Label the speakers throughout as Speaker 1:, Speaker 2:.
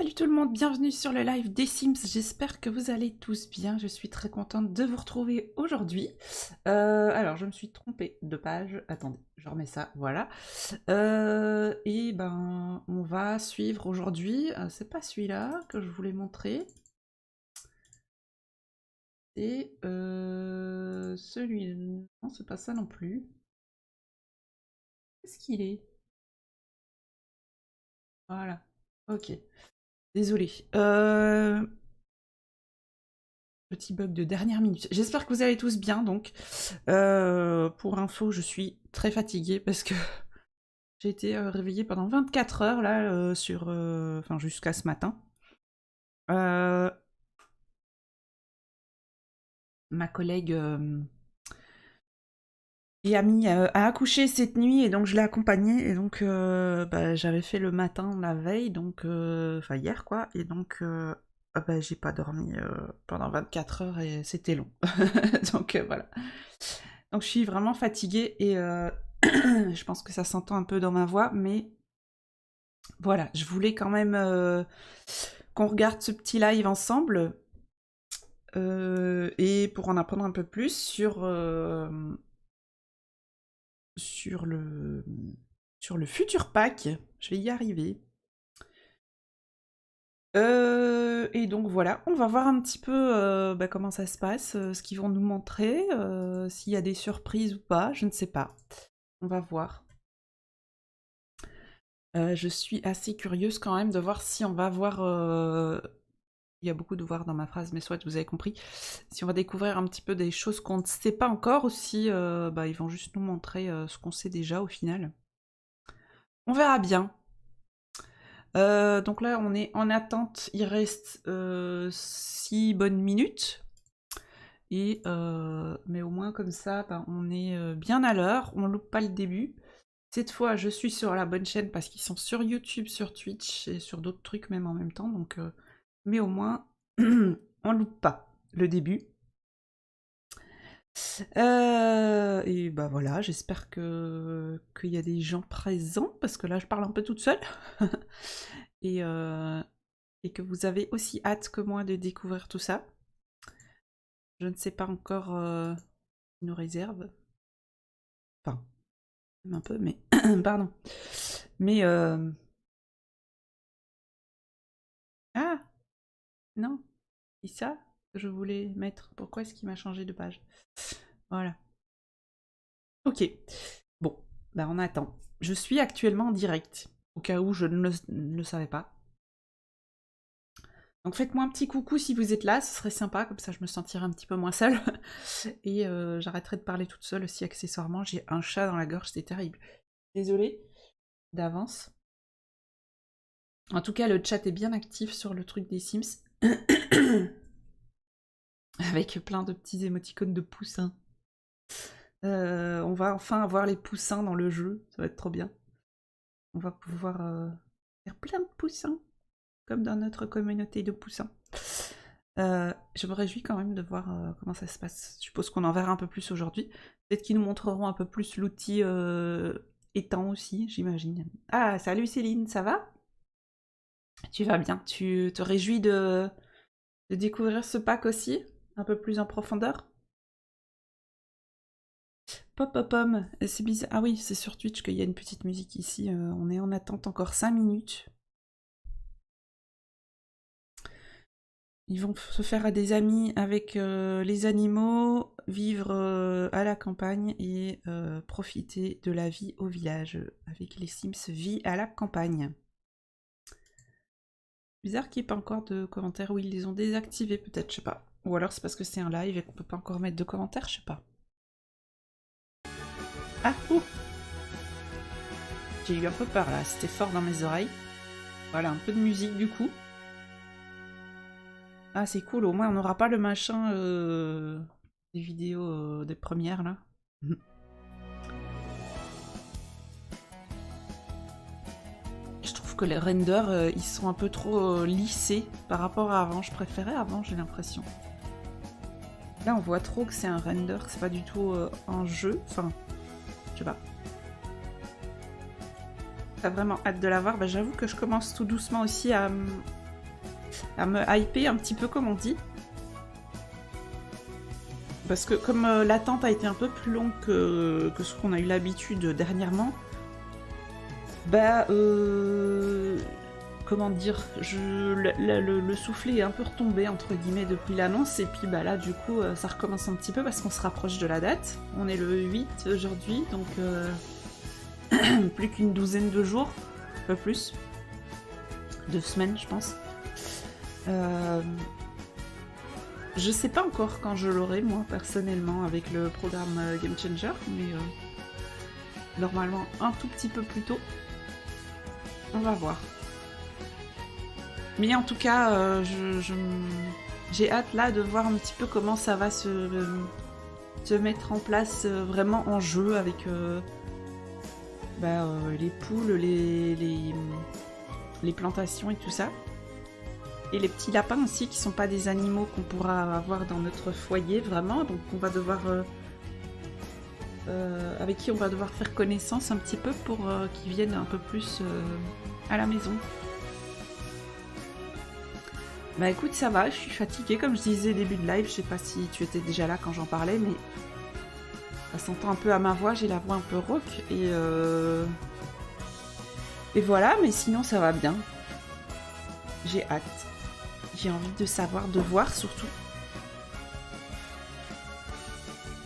Speaker 1: Salut tout le monde, bienvenue sur le live des Sims, j'espère que vous allez tous bien, je suis très contente de vous retrouver aujourd'hui. Alors je me suis trompée de page, attendez, je remets ça, voilà. Et ben on va suivre aujourd'hui, c'est pas celui-là que je voulais montrer, c'est celui-là, non c'est pas ça non plus. Qu'est-ce qu'il est? Voilà, ok, désolé. Petit bug de dernière minute. J'espère que vous allez tous bien, donc. Pour info, je suis très fatiguée parce que j'ai été réveillée pendant 24 heures, là, enfin, jusqu'à ce matin. Ma collègue et amie a accouché cette nuit, et donc je l'ai accompagnée, et donc bah, j'avais fait le matin la veille, donc... Enfin, hier, quoi, et donc... bah, j'ai pas dormi pendant 24 heures, et c'était long. Donc, voilà. Donc je suis vraiment fatiguée et je pense que ça s'entend un peu dans ma voix, mais voilà, je voulais quand même qu'on regarde ce petit live ensemble et pour en apprendre un peu plus sur le futur pack. Je vais y arriver. Et donc voilà, on va voir un petit peu bah, comment ça se passe, ce qu'ils vont nous montrer, s'il y a des surprises ou pas, je ne sais pas. On va voir. Je suis assez curieuse quand même de voir si on va voir... Il y a beaucoup de voir dans ma phrase, mais soit vous avez compris. Si on va découvrir un petit peu des choses qu'on ne sait pas encore, ou si bah, ils vont juste nous montrer ce qu'on sait déjà au final. On verra bien. Donc là, on est en attente. Il reste 6 bonnes minutes. Et, mais au moins comme ça, bah, on est bien à l'heure. On ne loupe pas le début. Cette fois, je suis sur la bonne chaîne parce qu'ils sont sur YouTube, sur Twitch et sur d'autres trucs même en même temps. Donc, mais au moins, on loupe pas le début. Et bah voilà, j'espère qu'il y a des gens présents parce que là, je parle un peu toute seule. et, et que vous avez aussi hâte que moi de découvrir tout ça. Je ne sais pas encore ce qu'ils nous réserve. Enfin, un peu, mais... Pardon. Mais... Ah! Non, c'est ça que je voulais mettre. Pourquoi est-ce qu'il m'a changé de page? Voilà. Ok. Bon, bah on attend. Je suis actuellement en direct, au cas où je ne le savais pas. Donc faites-moi un petit coucou si vous êtes là, ce serait sympa, comme ça je me sentirai un petit peu moins seule. Et j'arrêterai de parler toute seule aussi accessoirement. J'ai un chat dans la gorge, c'est terrible. Désolée d'avance. En tout cas, le chat est bien actif sur le truc des Sims. Avec plein de petits émoticônes de poussins. On va enfin avoir les poussins dans le jeu, ça va être trop bien. On va pouvoir faire plein de poussins, comme dans notre communauté de poussins. Je me réjouis quand même de voir comment ça se passe. Je suppose qu'on en verra un peu plus aujourd'hui. Peut-être qu'ils nous montreront un peu plus l'outil étang aussi, j'imagine. Ah, salut Céline, ça va? Tu vas bien? Tu te réjouis de découvrir ce pack aussi, un peu plus en profondeur? Pop pop pom, c'est bizarre. Ah oui, c'est sur Twitch qu'il y a une petite musique ici. On est en attente encore 5 minutes. Ils vont se faire à des amis avec les animaux, vivre à la campagne et profiter de la vie au village. Avec les Sims, vie à la campagne. Bizarre qu'il n'y ait pas encore de commentaires, ou ils les ont désactivés peut-être, je sais pas. Ou alors c'est parce que c'est un live et qu'on peut pas encore mettre de commentaires, je sais pas. Ah, ouh! J'ai eu un peu peur là, c'était fort dans mes oreilles. Voilà, un peu de musique du coup. Ah, c'est cool, au moins on n'aura pas le machin des vidéos des premières là. Je trouve que les renders ils sont un peu trop lissés par rapport à avant. Je préférais avant, j'ai l'impression. Là on voit trop que c'est un render, que c'est pas du tout un jeu. Enfin, je sais pas. T'as vraiment hâte de la voir? Bah, j'avoue que je commence tout doucement aussi à à me hyper un petit peu, comme on dit. Parce que comme l'attente a été un peu plus longue que ce qu'on a eu l'habitude dernièrement, bah, comment dire, le soufflet est un peu retombé, entre guillemets, depuis l'annonce, et puis bah là, du coup, ça recommence un petit peu parce qu'on se rapproche de la date. On est le 8 aujourd'hui, donc plus qu'une douzaine de jours, un peu plus. 2 semaines, je pense. Je sais pas encore quand je l'aurai, moi, personnellement, avec le programme Game Changer, mais normalement un tout petit peu plus tôt. On va voir. Mais en tout cas, j'ai hâte là de voir un petit peu comment ça va se mettre en place vraiment en jeu avec les poules, les plantations et tout ça. Et les petits lapins aussi, qui sont pas des animaux qu'on pourra avoir dans notre foyer vraiment, donc on va devoir avec qui on va devoir faire connaissance un petit peu pour qu'ils viennent un peu plus à la maison. Bah écoute, ça va, je suis fatiguée comme je disais début de live, je sais pas si tu étais déjà là quand j'en parlais, mais ça s'entend un peu à ma voix, j'ai la voix un peu rauque, et voilà, mais sinon ça va bien. J'ai hâte. J'ai envie de savoir, de voir surtout.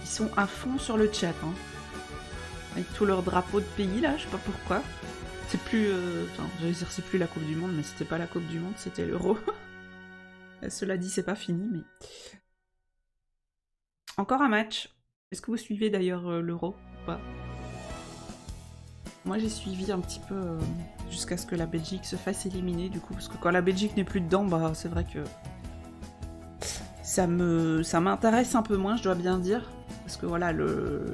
Speaker 1: Ils sont à fond sur le chat, hein. Avec tous leurs drapeaux de pays là, je sais pas pourquoi. C'est plus... Enfin, j'allais dire c'est plus la Coupe du Monde, mais c'était pas la Coupe du Monde, c'était l'Euro. Cela dit, c'est pas fini, mais... Encore un match. Est-ce que vous suivez d'ailleurs l'Euro ou pas? Moi j'ai suivi un petit peu jusqu'à ce que la Belgique se fasse éliminer, du coup, parce que quand la Belgique n'est plus dedans, bah c'est vrai que ça m'intéresse un peu moins, je dois bien dire, parce que voilà,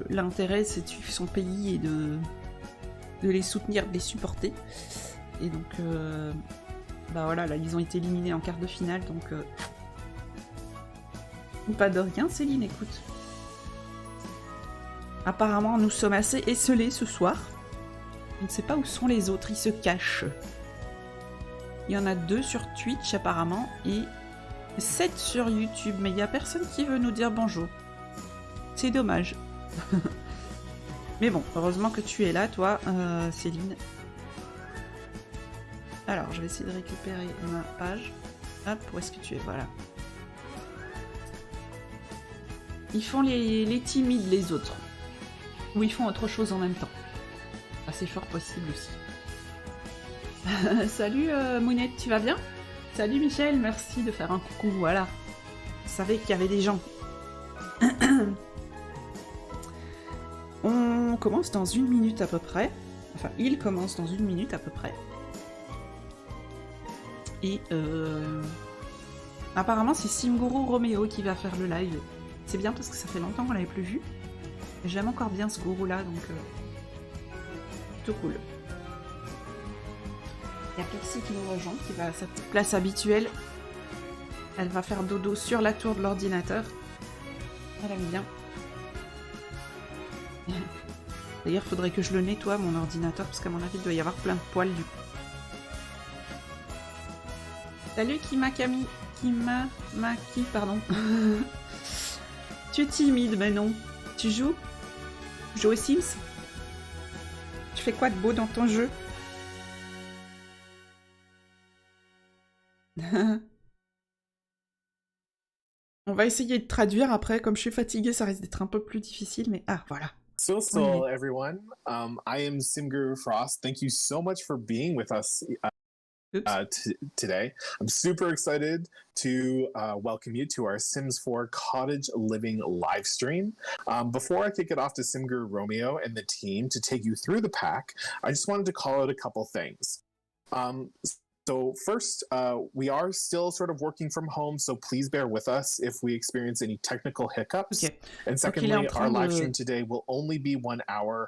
Speaker 1: l'intérêt c'est de suivre son pays et de les soutenir, de les supporter, et donc bah voilà, là ils ont été éliminés en quart de finale, donc pas de rien. Céline, écoute, apparemment nous sommes assez esselés ce soir. Je ne sais pas où sont les autres, ils se cachent. Il y en a 2 sur Twitch apparemment et 7 sur YouTube, mais il n'y a personne qui veut nous dire bonjour. C'est dommage. Mais bon, heureusement que tu es là, toi, Céline. Alors, je vais essayer de récupérer ma page. Hop, où est-ce que tu es? Voilà. Ils font les timides, les autres. Ou ils font autre chose en même temps. C'est fort possible aussi. Salut Mounette, tu vas bien? Salut Michel, merci de faire un coucou, voilà. Je savais qu'il y avait des gens. On commence dans 1 minute à peu près. Enfin, il commence dans 1 minute à peu près. Et apparemment c'est SimGurus Roméo qui va faire le live. C'est bien parce que ça fait longtemps qu'on l'avait plus vu. J'aime encore bien ce gourou là, donc... cool. Il y a Pixie qui nous rejoint, qui va à sa petite place habituelle. Elle va faire dodo sur la tour de l'ordinateur. Elle aime bien. D'ailleurs, il faudrait que je le nettoie, mon ordinateur, parce qu'à mon avis, il doit y avoir plein de poils du coup. Salut Kimakami. Kimamaki, pardon. Tu es timide, mais non. Tu joues? Tu joues aux Sims? Tu fais quoi de beau dans ton jeu? On va essayer de traduire après. Comme je suis fatiguée, ça risque d'être un peu plus difficile, mais ah, voilà.
Speaker 2: So, everyone, I am SimGuru Frost. Thank you so much for being with us today. I'm super excited to welcome you to our Sims 4 Cottage Living live stream. Before I kick it off to SimGuru Romeo and the team to take you through the pack, I just wanted to call out a couple things. So first, we are still sort of working from home, so please bear with us if we experience any technical hiccups.
Speaker 1: Okay.
Speaker 2: And secondly, our live stream today will only be 1 hour.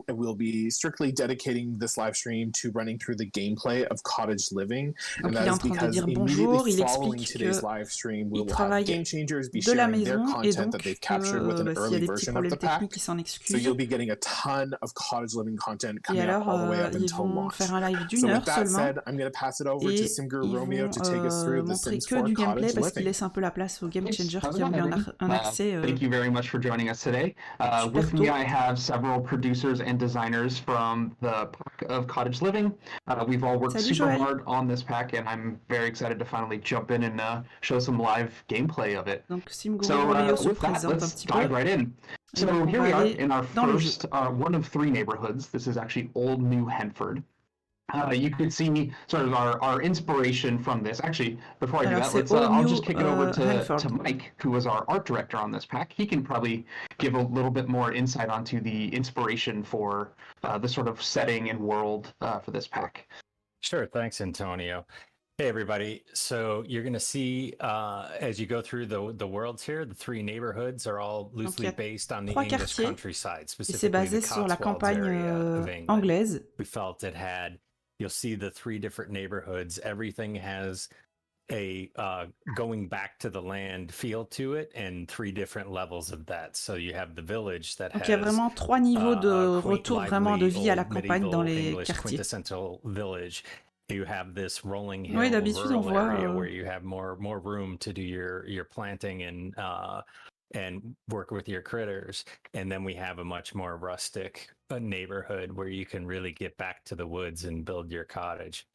Speaker 2: We'll be strictly dedicating this live stream to running through the gameplay of Cottage Living.
Speaker 1: Donc il est en train de dire bonjour, il explique qu'il travaille de la maison et donc s'il y a des petits problèmes techniques, il s'en excuse.
Speaker 2: So you'll be getting a ton of Cottage Living content
Speaker 1: Et
Speaker 2: coming up all the way up
Speaker 1: ils
Speaker 2: until
Speaker 1: vont
Speaker 2: launch.
Speaker 1: faire un live d'1
Speaker 2: So
Speaker 1: heure
Speaker 2: with that
Speaker 1: seulement.
Speaker 2: said, I'm going to pass it over to
Speaker 1: Et
Speaker 2: SimGurus
Speaker 1: ils
Speaker 2: Romeo
Speaker 1: vont
Speaker 2: to take us through the
Speaker 1: montrer
Speaker 2: Sims
Speaker 1: que
Speaker 2: 4
Speaker 1: du gameplay
Speaker 2: cottage
Speaker 1: parce qu'ils
Speaker 2: living.
Speaker 1: laissent un peu la place aux game
Speaker 3: Thanks.
Speaker 1: changers
Speaker 3: How's
Speaker 1: qui
Speaker 3: it
Speaker 1: ont eu
Speaker 3: going,
Speaker 1: un accès
Speaker 3: thank you very much for joining us today.
Speaker 1: super
Speaker 3: With me,
Speaker 1: tôt.
Speaker 3: I have several producers and designers from the pack of Cottage Living. We've all worked
Speaker 1: Salut
Speaker 3: super
Speaker 1: Joël.
Speaker 3: hard on this pack, and I'm very excited to finally jump in and show some live gameplay of it.
Speaker 1: Donc SimGurus
Speaker 3: So
Speaker 1: Romeo se
Speaker 3: with that,
Speaker 1: présente un
Speaker 3: let's
Speaker 1: petit
Speaker 3: dive
Speaker 1: peu.
Speaker 3: right in.
Speaker 1: Et donc
Speaker 3: So
Speaker 1: on
Speaker 3: here
Speaker 1: va
Speaker 3: we are
Speaker 1: aller
Speaker 3: in our
Speaker 1: dans le jeu.
Speaker 3: first one of 3 neighborhoods. This is actually Old New Henford. You could see sort of our inspiration from this. Actually, before I do
Speaker 1: Alors
Speaker 3: that,
Speaker 1: c'est
Speaker 3: let's
Speaker 1: All
Speaker 3: I'll
Speaker 1: New
Speaker 3: just kick it over to
Speaker 1: Hanford.
Speaker 3: Mike, who was our art director on this pack. He can probably give a little bit more insight onto the inspiration for the sort of setting and world for this pack.
Speaker 4: Sure, thanks, Antonio. Hey, everybody. So you're going to see as you go through the worlds here, the 3 neighborhoods are all loosely based on the English countryside,
Speaker 1: Et c'est
Speaker 4: specifically
Speaker 1: basé
Speaker 4: the
Speaker 1: sur la
Speaker 4: Cotswolds
Speaker 1: campagne
Speaker 4: area of England.
Speaker 1: anglaise.
Speaker 4: We felt it had, you'll see the 3 different neighborhoods. Everything has a going back to the land feel to it and 3 different levels of that. So you have the village that
Speaker 1: Donc il y a
Speaker 4: has
Speaker 1: vraiment 3 niveaux de
Speaker 4: quaint,
Speaker 1: retour vraiment de vie à la
Speaker 4: old
Speaker 1: campagne dans
Speaker 4: medieval
Speaker 1: les
Speaker 4: English
Speaker 1: quartiers.
Speaker 4: quintessential village. You have this rolling hill
Speaker 1: Oui, d'habitude on
Speaker 4: rural
Speaker 1: voit
Speaker 4: area where you have more room to do your planting and work with your critters. And then we have a much more rustic neighborhood where you can really get back to the woods and build your cottage.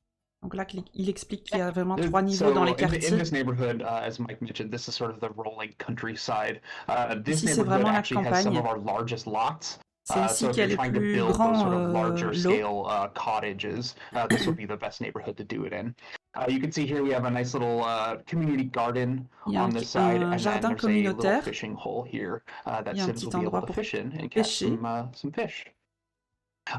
Speaker 1: Donc là, il explique qu'il y a vraiment 3 niveaux dans les quartiers.
Speaker 3: In this neighborhood, as Mike mentioned, this is sort of the rolling countryside. This
Speaker 1: Ici, c'est
Speaker 3: neighborhood
Speaker 1: vraiment la
Speaker 3: actually has some
Speaker 1: campagne.
Speaker 3: of our largest lots.
Speaker 1: C'est ici
Speaker 3: So if
Speaker 1: qu'il y a
Speaker 3: you're
Speaker 1: les
Speaker 3: trying to
Speaker 1: plus
Speaker 3: build those
Speaker 1: grands
Speaker 3: sort of larger
Speaker 1: lots.
Speaker 3: scale cottages, this would be the best neighborhood to do it in. You can see here we have a nice little community garden on this side, and then there's a little fishing hole here that Sims will be able to fish in and catch some fish.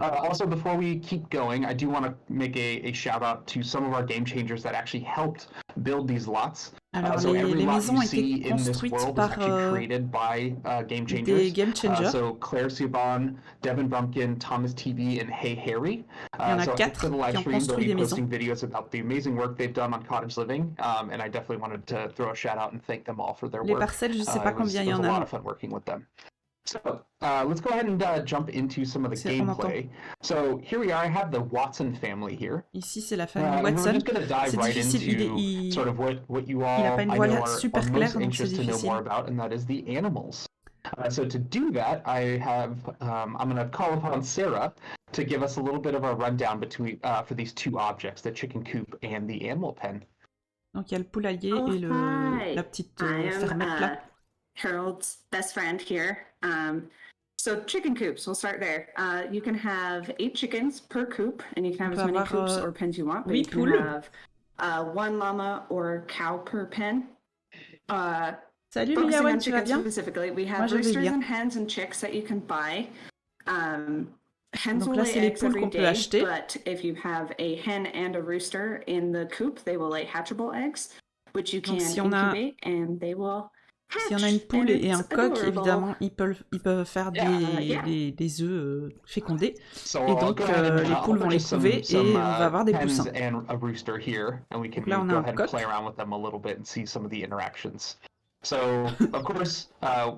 Speaker 3: Also, before we keep going, I do want to make a shout out to some of our game changers that actually helped build these lots.
Speaker 1: Alors,
Speaker 3: So every
Speaker 1: les
Speaker 3: lot
Speaker 1: maisons
Speaker 3: you
Speaker 1: étaient
Speaker 3: see in this
Speaker 1: construites
Speaker 3: world is
Speaker 1: par
Speaker 3: actually created by game
Speaker 1: des
Speaker 3: changers.
Speaker 1: game changers.
Speaker 3: So Claire Subban, Devin Bumpkin, Thomas TV, and Hey Harry.
Speaker 1: Il y en a
Speaker 3: So
Speaker 1: 4
Speaker 3: after the live
Speaker 1: qui ont
Speaker 3: stream, they'll
Speaker 1: construit
Speaker 3: be
Speaker 1: des maisons.
Speaker 3: posting videos about the amazing work they've done on cottage living, and I definitely wanted to throw a shout out and thank them all for their
Speaker 1: Les
Speaker 3: work.
Speaker 1: parcelles, je sais pas combien il y en
Speaker 3: It was a lot
Speaker 1: a.
Speaker 3: of fun working with them. So let's go ahead and jump into some of the gameplay. So here we are. I have the Watson family here.
Speaker 1: Ici, c'est la famille
Speaker 3: And we're
Speaker 1: Watson.
Speaker 3: just going to dive
Speaker 1: C'est
Speaker 3: right
Speaker 1: difficile.
Speaker 3: into sort of what you
Speaker 1: il
Speaker 3: all
Speaker 1: a pas une
Speaker 3: I
Speaker 1: voix
Speaker 3: know are
Speaker 1: super
Speaker 3: most
Speaker 1: claire, donc
Speaker 3: anxious
Speaker 1: c'est
Speaker 3: to know
Speaker 1: difficile.
Speaker 3: more about, and that is the animals. So to do that, I have I'm going to call upon Sarah to give us a little bit of a rundown between for these 2 objects, the chicken coop and the animal pen.
Speaker 1: Donc il y a le poulailler et la petite fermette là.
Speaker 5: Harold's best friend here. So chicken coops, we'll start there. You can have 8 chickens per coop, and you can have as many coops or pens you want, but you can have 1 llama or cow per pen.
Speaker 1: Salut
Speaker 5: Focusing
Speaker 1: Liawen,
Speaker 5: on
Speaker 1: tu vas
Speaker 5: chickens
Speaker 1: bien?
Speaker 5: specifically, we have
Speaker 1: Moi, je vais
Speaker 5: roosters
Speaker 1: bien.
Speaker 5: and hens and chicks that you can buy. Hens
Speaker 1: Donc
Speaker 5: will
Speaker 1: là,
Speaker 5: lay
Speaker 1: c'est les
Speaker 5: eggs
Speaker 1: poules
Speaker 5: every
Speaker 1: qu'on peut
Speaker 5: day,
Speaker 1: acheter.
Speaker 5: but if you have a hen and a rooster in the coop, they will lay hatchable eggs, which you can
Speaker 1: si on a-
Speaker 5: incubate, and they will hatch.
Speaker 1: Si on a une poule
Speaker 5: and
Speaker 1: et un
Speaker 5: it's
Speaker 1: coq,
Speaker 5: adorable.
Speaker 1: évidemment, ils peuvent faire des œufs fécondés. Et donc, les poules vont les couver et on va avoir des poussins.
Speaker 3: And a rooster here, and we can
Speaker 1: Donc là, on
Speaker 3: go
Speaker 1: a
Speaker 3: ahead
Speaker 1: un
Speaker 3: and
Speaker 1: coq.
Speaker 3: play around with them a little bit and see some of the interactions. So, of course,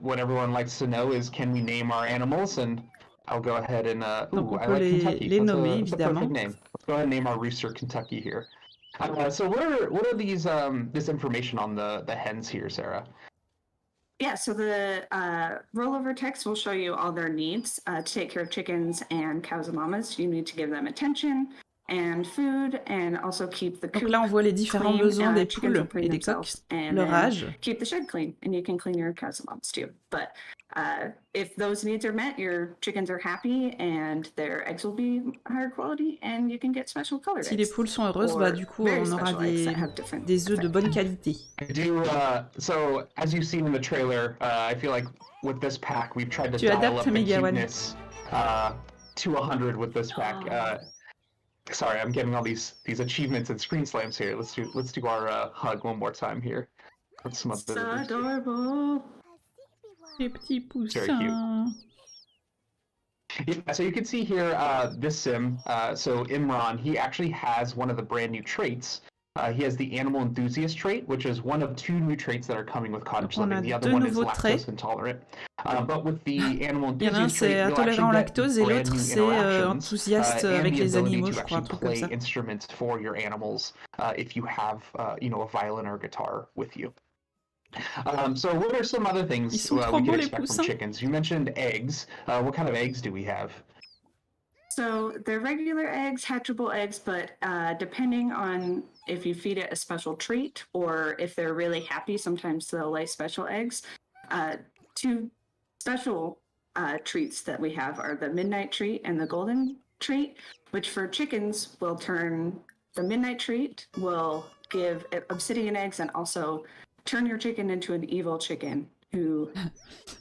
Speaker 3: what everyone likes to know is, can we name our animals? And I'll go ahead and
Speaker 1: Donc, on
Speaker 3: I
Speaker 1: peut
Speaker 3: like Kentucky.
Speaker 1: les
Speaker 3: That's
Speaker 1: nommer,
Speaker 3: a
Speaker 1: évidemment.
Speaker 3: perfect name. Let's go ahead and name our rooster Kentucky here. So what are these this information on the hens here, Sarah?
Speaker 5: Yeah, so the rollover text will show you all their needs to take care of chickens and cows and llamas. You need to give them attention and food, and also keep the coop
Speaker 1: Donc là, on voit les différents
Speaker 5: clean.
Speaker 1: besoins des
Speaker 5: Chickens will
Speaker 1: poules
Speaker 5: clean
Speaker 1: et des coqs,
Speaker 5: themselves, and
Speaker 1: leur
Speaker 5: then
Speaker 1: âge.
Speaker 5: keep the shed clean, and you can clean your cows and llamas too. But if those needs are met, your chickens are happy, and their eggs will be higher quality, and you can get special colored
Speaker 1: Si les
Speaker 5: eggs.
Speaker 1: poules sont heureuses, bah, du coup,
Speaker 5: Very
Speaker 1: on aura
Speaker 5: special eggs that have different
Speaker 1: des œufs de bonne qualité.
Speaker 3: I do. So as you've seen in the trailer, I feel like with this pack, we've tried to
Speaker 1: Tu
Speaker 3: dial
Speaker 1: adaptes,
Speaker 3: up the
Speaker 1: Megawan.
Speaker 3: cuteness to 100 with this pack. Sorry, I'm getting all these achievements and screen slams here. Let's do our hug one more time here. With some of the
Speaker 5: So adorable.
Speaker 1: Les petits
Speaker 3: Very
Speaker 1: poussins.
Speaker 3: Yeah, so you can see here this sim. So Imran, he actually has one of the brand new traits He has the animal enthusiast trait, which is one of 2 new traits that are coming with cottage
Speaker 1: On
Speaker 3: living.
Speaker 1: a
Speaker 3: The other
Speaker 1: deux
Speaker 3: one is
Speaker 1: nouveaux traits.
Speaker 3: lactose intolerant. But with the animal
Speaker 1: Il y en a un,
Speaker 3: enthusiast trait,
Speaker 1: c'est
Speaker 3: you'll
Speaker 1: intolérant au
Speaker 3: actually get
Speaker 1: lactose et
Speaker 3: brand
Speaker 1: l'autre,
Speaker 3: new
Speaker 1: c'est
Speaker 3: interactions
Speaker 1: enthousiaste
Speaker 3: and
Speaker 1: avec
Speaker 3: the
Speaker 1: les
Speaker 3: ability
Speaker 1: animaux,
Speaker 3: to
Speaker 1: je crois, un
Speaker 3: actually
Speaker 1: truc comme
Speaker 3: play
Speaker 1: ça.
Speaker 3: instruments for your animals if you have, a violin or guitar with you. So what are some other things
Speaker 1: Ils sont
Speaker 3: we
Speaker 1: trop
Speaker 3: can
Speaker 1: beaux, les
Speaker 3: expect from
Speaker 1: poussins.
Speaker 3: chickens? You mentioned eggs. What kind of eggs do we have?
Speaker 5: So they're regular eggs, hatchable eggs, but depending on if you feed it a special treat or if they're really happy, sometimes they'll lay special eggs. 2 special treats that we have are the midnight treat and the golden treat, which for chickens will turn, the midnight treat will give obsidian eggs and also turn your chicken into an evil chicken who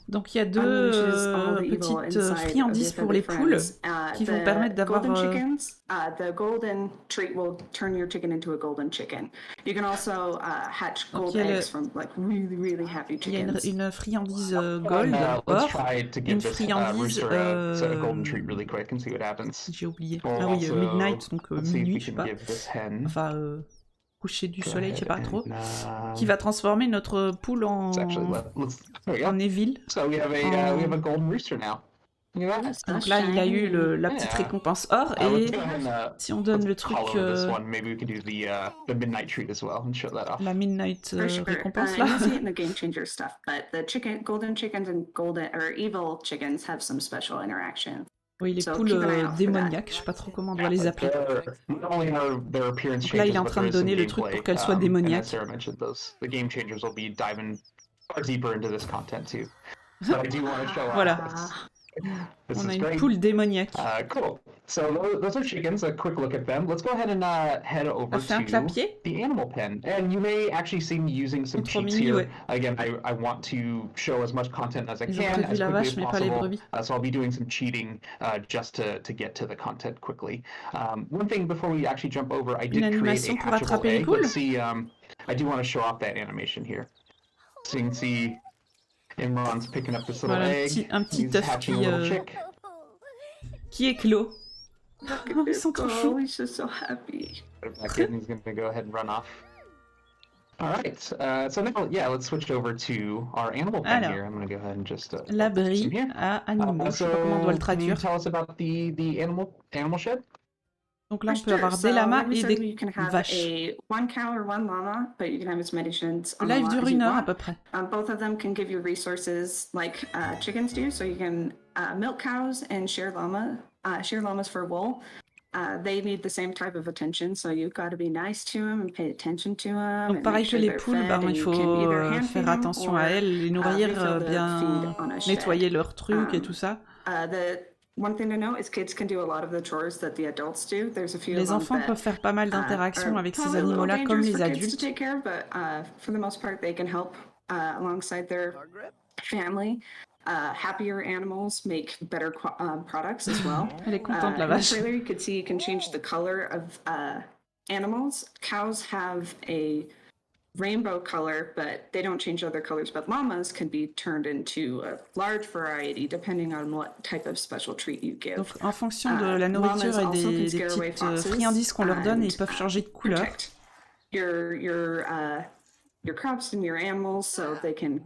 Speaker 1: Donc il y a 2 petites friandises pour les poules qui vont permettre d'avoir...
Speaker 5: golden chickens, the golden treat will turn your chicken into a golden chicken. You can also hatch gold eggs from like really, really happy chickens.
Speaker 1: Il y a une friandise gold,
Speaker 3: Let's
Speaker 1: or,
Speaker 3: try to give
Speaker 1: une
Speaker 3: this
Speaker 1: friandise...
Speaker 3: rooster a golden treat really quick and see what happens.
Speaker 1: J'ai oublié.
Speaker 3: We'll
Speaker 1: Ah oui,
Speaker 3: also,
Speaker 1: midnight, donc
Speaker 3: let's see if
Speaker 1: minuit,
Speaker 3: we
Speaker 1: je sais
Speaker 3: can
Speaker 1: pas.
Speaker 3: give this hen.
Speaker 1: Enfin, coucher du soleil, je sais pas trop.
Speaker 3: And,
Speaker 1: Qui va transformer notre poule en...
Speaker 3: there we go.
Speaker 1: en évil.
Speaker 3: So we have a golden rooster now. Look at that.
Speaker 1: Donc là, il a eu la petite récompense or, et si on donne le truc...
Speaker 3: Maybe we can do the midnight treat as well and show that off.
Speaker 1: La midnight récompense, là.
Speaker 5: You see it in the game changer stuff, but the golden chickens and golden or evil chickens have some special interaction.
Speaker 1: Oui, les poules démoniaques, je sais pas trop comment on doit les appeler. Donc là, il est en train de donner le truc pour qu'elles soient démoniaques.
Speaker 3: The game changers will be diving far deeper into this content too. So I do want to show
Speaker 1: Voilà.
Speaker 3: This
Speaker 1: On a
Speaker 3: is
Speaker 1: une
Speaker 3: great.
Speaker 1: poule démoniaque.
Speaker 3: Cool. So those are chickens. A quick look at them. Let's go ahead and head over to the animal pen. And you may actually see me using some cheats here. Again, I want to show as much content as I can as quickly as possible. So I'll be doing some cheating just to get to the content quickly. One thing before we actually jump over, I did create a hatchable egg. Let's see. I do want to show off that animation here. So you can see Imran's picking up this little egg.
Speaker 1: Un petit œuf qui éclot. Oh, ils sont trop choux.
Speaker 5: He's just so happy.
Speaker 3: He's going to go ahead and run off. All right. So now, let's switch over to our animal pen here. I'm going to go ahead and just
Speaker 1: l'abri à animaux. Je sais pas comment on doit le traduire.
Speaker 3: Can you tell us about the animal shed?
Speaker 1: Donc là, on peut avoir des lamas et des vaches.
Speaker 5: One cow or one llama, but you can have as many chickens.
Speaker 1: Le live dure 1 heure à peu près.
Speaker 5: Both of them can give you resources like chickens do, so you can milk cows and share llamas for wool. They need the same type of attention, so you've got to be nice to them and pay attention to them.
Speaker 1: Donc pareil que les poules, il faut faire attention à elles, les nourrir, bien nettoyer leurs trucs et tout ça.
Speaker 5: One thing to know is kids can do a lot of the chores that the adults do. There's a few
Speaker 1: Les enfants peuvent faire pas mal d'interactions avec ces animaux-là, comme les adultes.
Speaker 5: For the most part, they can help alongside their family. Happier animals make better products as well.
Speaker 1: Elle est contente, la vache.
Speaker 5: In the trailer, you can see you can change the color of animals. Cows have a rainbow color, but they don't change other colors. But llamas can be turned into a large variety depending on what type of special treat you give.
Speaker 1: Donc, en fonction de la nourriture et des petites friandises qu'on leur donne, ils peuvent changer de couleur.
Speaker 5: Your crops and your animals, so they can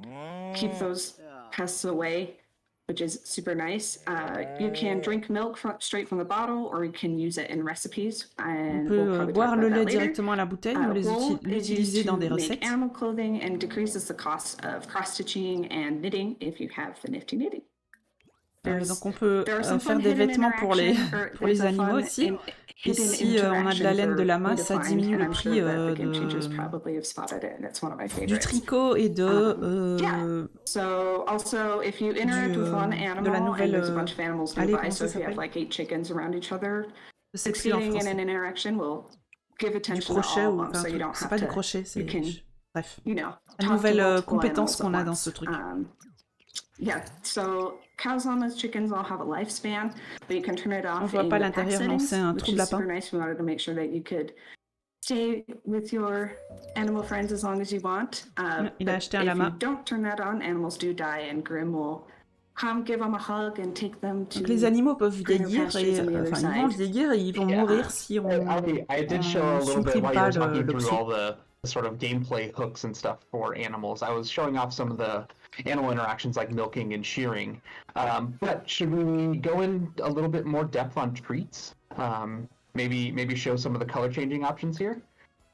Speaker 5: keep those pests away, which is super nice. You can drink milk straight from the bottle, or you can use it in recipes.
Speaker 1: On peut boire le lait directement à la bouteille ou l'utiliser dans des recettes.
Speaker 5: Animal clothing and decreases the cost of cross-stitching and knitting if you have the nifty knitting.
Speaker 1: Donc on peut faire des vêtements pour les animaux aussi. Et si on a de la laine de lama, ça diminue le prix du tricot et de la nouvelle... Allez, comment ça s'appelle? C'est plus en français. Du crochet ou un truc. C'est pas du crochet, c'est... Bref. La nouvelle compétence qu'on a dans ce truc.
Speaker 5: So cows, llamas, chickens all have a lifespan, but you can turn it off.
Speaker 1: On voit pas l'intérieur, non, c'est un trou de lapin.
Speaker 5: Super nice. We wanted to make sure that you could stay with your animal friends as long as you want.
Speaker 1: Il a acheté un lama.
Speaker 5: If you don't turn that on, animals do die, and Grim will come give them a hug and take them to.
Speaker 1: Donc les animaux peuvent vieillir et enfin ils vont vieillir et ils vont mourir si on
Speaker 3: I did show a little bit
Speaker 1: supprime
Speaker 3: while you
Speaker 1: pas
Speaker 3: were talking through
Speaker 1: l'option.
Speaker 3: all the sort of gameplay hooks and stuff for animals. I was showing off some of the animal interactions like milking and shearing. But should we go in a little bit more depth on treats? Maybe show some of the color changing options here?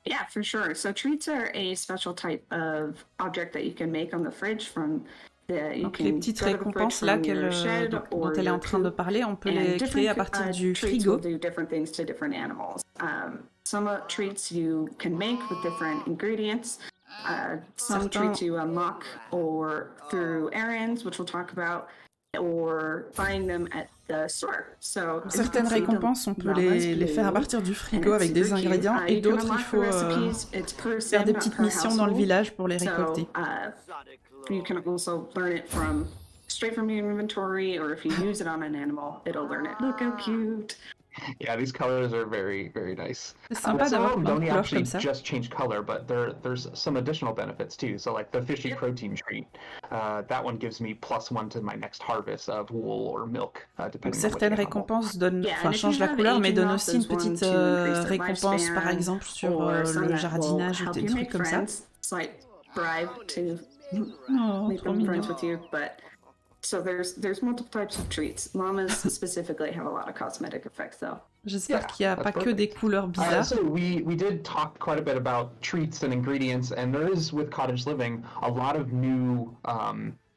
Speaker 5: Yeah, for sure. So treats are a special type of object that you can make on the fridge from
Speaker 1: Donc les petites récompenses là dont elle est en train de parler, on peut les créer à partir du frigo.
Speaker 5: Some treats you can make with different ingredients. Some treats you unlock or through errands, which we'll talk about, or buying them at the store. So
Speaker 1: certaines récompenses, on peut les faire à partir du frigo avec des ingrédients, et d'autres, il faut faire des petites missions dans le village pour les récolter.
Speaker 5: You can also learn it straight from your inventory, or if you use it on an animal, it'll learn it. Look how cute.
Speaker 3: Yeah, these colors are very, very nice.
Speaker 1: C'est sympa d'avoir plein de couleurs comme ça.
Speaker 3: Just change color, but there's some additional benefits too. So like the fishy protein treat, that one gives me +1 to my next harvest of wool or milk, depending.
Speaker 1: Certaines récompenses changent la couleur, mais donnent aussi une petite récompense, par exemple sur le jardinage ou des trucs comme ça.
Speaker 5: Oh, trop mignon. So there's multiple types of treats. Llamas specifically have a lot of cosmetic effects, though.
Speaker 1: J'espère qu'il n'y a pas que des couleurs bizarres.
Speaker 3: So we did talk quite a bit about treats and ingredients, and there is with cottage living a lot of new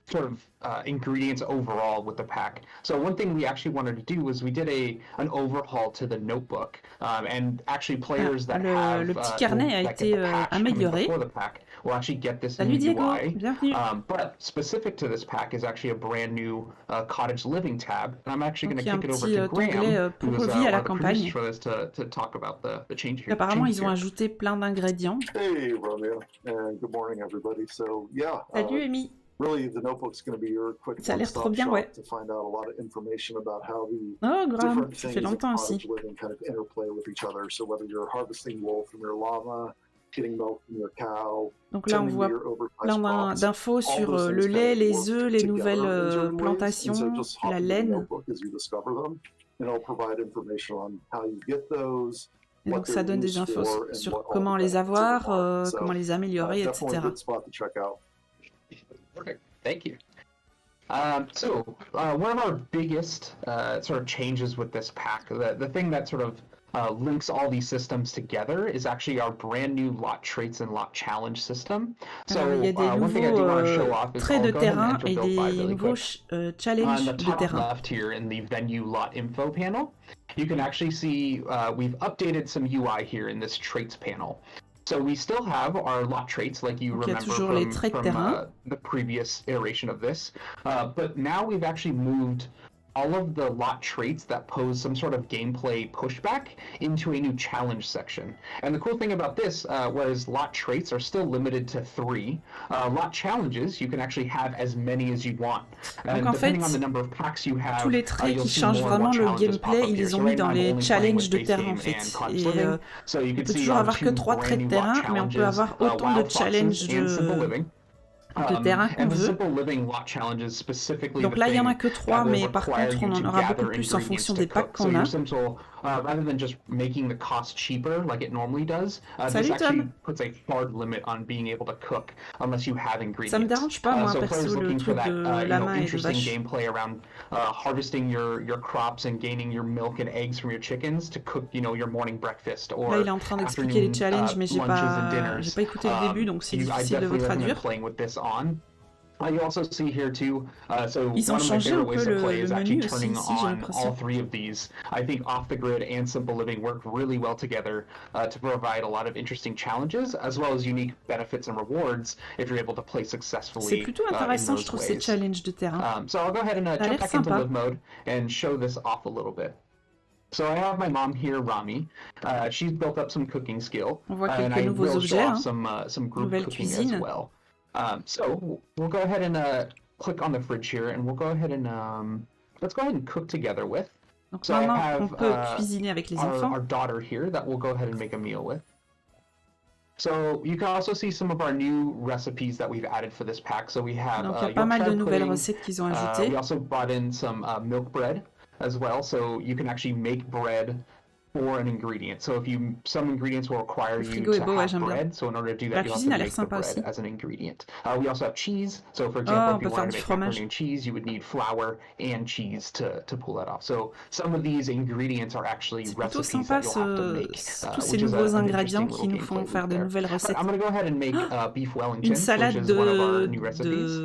Speaker 3: sort of ingredients overall with the pack. So one thing we actually wanted to do was we did an overhaul to the notebook, and actually players that have
Speaker 1: le petit carnet a été amélioré.
Speaker 3: Will actually get this
Speaker 1: Salut
Speaker 3: new
Speaker 1: Diego,
Speaker 3: UI.
Speaker 1: bienvenue.
Speaker 3: But specific to this pack is actually a brand new cottage living tab, and I'm actually going to kick it over to Graham, who was one of the producers for this, to talk about the change here.
Speaker 1: Apparemment, ils ont ajouté plein d'ingrédients.
Speaker 6: Hey Romeo, and good morning everybody. So yeah.
Speaker 1: Salut Amy.
Speaker 6: Really, the notebook's going to be your quick one-stop shop to find out a lot of information about how the different things of cottage living kind of interplay with each other. So whether you're harvesting wool from your llama, getting milk from your cow.
Speaker 1: Donc là, on voit plein d'infos sur le lait, les œufs, les nouvelles plantations, la laine. Et donc ça donne des infos sur comment les avoir, comment les améliorer, etc.
Speaker 3: Perfect. Thank you. So one of our biggest sort of changes with this pack, the thing that sort of links all these systems together is actually our brand new lot traits and lot challenge system. So one thing I do want to show off is I'll go ahead and enter build 5 really quick. On the top left here in the venue lot info panel, you can actually see we've updated some UI here in this traits panel. So we still have our lot traits like you remember from the previous iteration of this, but now we've actually moved all of the lot traits that pose some sort of gameplay pushback into a new challenge section. And the cool thing about this, whereas lot traits are still limited to 3, lot challenges, you can actually have as many as you want. And depending on the number of packs you have,
Speaker 1: tous les traits qui changent vraiment le gameplay, ils les ont mis dans les challenges de terrain en fait. Et on peut toujours avoir que 3 traits de terrain, mais on peut avoir autant de challenges de terrain qu'on veut. Donc là, il n'y en a que 3, mais par contre, on en aura beaucoup plus en fonction des packs qu'on a.
Speaker 3: Rather than just making the cost cheaper like it normally does, this actually puts a hard limit on being able to cook unless you have ingredients.
Speaker 1: Ça me dérange pas, moi,
Speaker 3: so
Speaker 1: perso,
Speaker 3: players looking for that interesting
Speaker 1: vache.
Speaker 3: gameplay around harvesting your crops and gaining your milk and eggs from your chickens to cook, your morning breakfast or
Speaker 1: là, il est en train d'expliquer les challenges, mais j'ai pas écouté le début, donc c'est difficile de vous traduire.
Speaker 3: You also see here too, so
Speaker 1: Ils ont
Speaker 3: one of my
Speaker 1: changé un
Speaker 3: favorite ways
Speaker 1: peu
Speaker 3: to play is actually turning
Speaker 1: aussi, j'ai
Speaker 3: on
Speaker 1: l'impression.
Speaker 3: all 3 of these. I think Off the Grid and Simple Living work really well together to provide a lot of interesting challenges as well as unique benefits and rewards if you're able to play successfully.
Speaker 1: C'est plutôt intéressant, je trouve, ces challenges de terrain.
Speaker 3: So I'll go ahead and jump back into live mode and show this off a little bit. So I have my mom here, Rami. She's built up some cooking skill,
Speaker 1: On voit
Speaker 3: and
Speaker 1: quelques
Speaker 3: I
Speaker 1: nouveaux
Speaker 3: will show
Speaker 1: objets,
Speaker 3: off some group
Speaker 1: nouvelle
Speaker 3: cooking
Speaker 1: cuisine.
Speaker 3: as well. So we'll go ahead and click on the fridge here, and we'll go ahead and let's go ahead and cook together with.
Speaker 1: Donc
Speaker 3: So I
Speaker 1: maintenant, on
Speaker 3: have
Speaker 1: peut cuisiner avec les enfants.
Speaker 3: our daughter here that we'll go ahead and make a meal with. So you can also see some of our new recipes that we've added for this pack. So we have
Speaker 1: Donc il y a pas mal de nouvelles recettes qu'ils ont ajoutées.
Speaker 3: We also brought in some milk bread as well, so you can actually make bread for an ingredient. So if you some ingredients will require you to have bread. So in order to do that, you have to make the bread as an ingredient. We also have cheese. So for example, if you wanted to make macaroni and cheese, you would need flour and cheese to pull that off. So some of these ingredients are actually recipes that you'll have to make.
Speaker 1: Tous ces nouveaux ingrédients qui nous font faire de nouvelles recettes.
Speaker 3: I'm going to go ahead and make beef Wellington,
Speaker 1: Une salade
Speaker 3: which is one of our new recipes.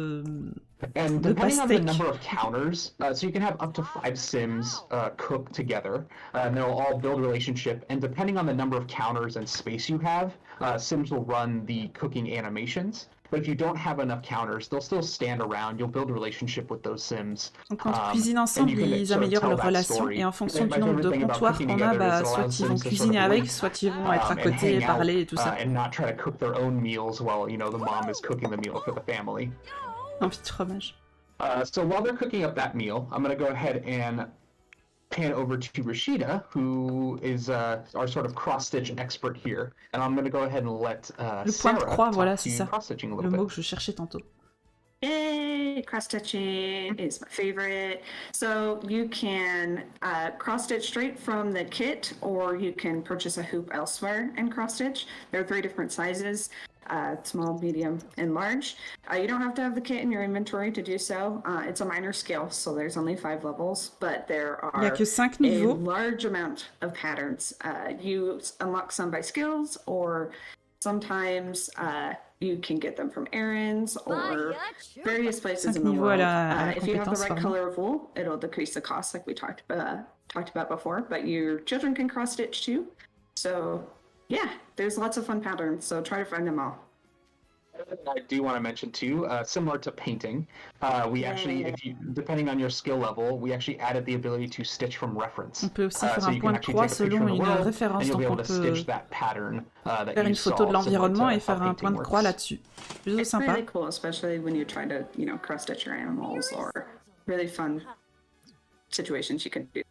Speaker 3: And depending on the number of counters, so you can have up to 5 Sims cook together, and they'll all build relationship. And depending on the number of counters and space you have, Sims will run the cooking animations. But if you don't have enough counters, they'll still stand around. You'll build a relationship with those Sims.
Speaker 1: Donc quand ils cuisinent ensemble, ils améliorent leur relation. Et en fonction du nombre de comptoirs qu'on a, bah, soit ils vont cuisiner avec, soit ils vont être à côté et parler et tout ça.
Speaker 3: And not try to cook their own meals while, you know, the mom is cooking the meal for the family.
Speaker 1: Envie de fromage.
Speaker 3: So while they're cooking up that meal, I'm going to go ahead and pan over to Rashida, who is our sort of cross-stitch expert here. And I'm going to go ahead and let
Speaker 1: Le point de croix, voilà, c'est ça.
Speaker 3: Cross-stitching a
Speaker 1: Le
Speaker 3: little bit.
Speaker 1: mot que je cherchais tantôt.
Speaker 5: Yay! Cross-stitching is my favorite. So you can cross-stitch straight from the kit, or you can purchase a hoop elsewhere and cross-stitch. There are 3 different sizes. Small, medium, and large. You don't have to have the kit in your inventory to do so. It's a minor scale, so there's only 5 levels, but there are a large amount of patterns. You unlock some by skills, or sometimes you can get them from errands or various places in the world. If you have the right color of wool, it'll decrease the cost, like we talked about before, but your children can cross-stitch too. So yeah, there's lots of fun patterns, so try to find them all.
Speaker 3: I do want to mention too, similar to painting, we actually, if you, depending on your skill level, we actually added the ability to stitch from reference.
Speaker 1: On peut aussi faire un point de croix selon une référence, donc on peut faire une photo de l'environnement et faire un point de croix là-dessus. Plutôt sympa.
Speaker 5: It's really cool, especially when you're trying to, you know, cross-stitch your animals or really fun situations you can do.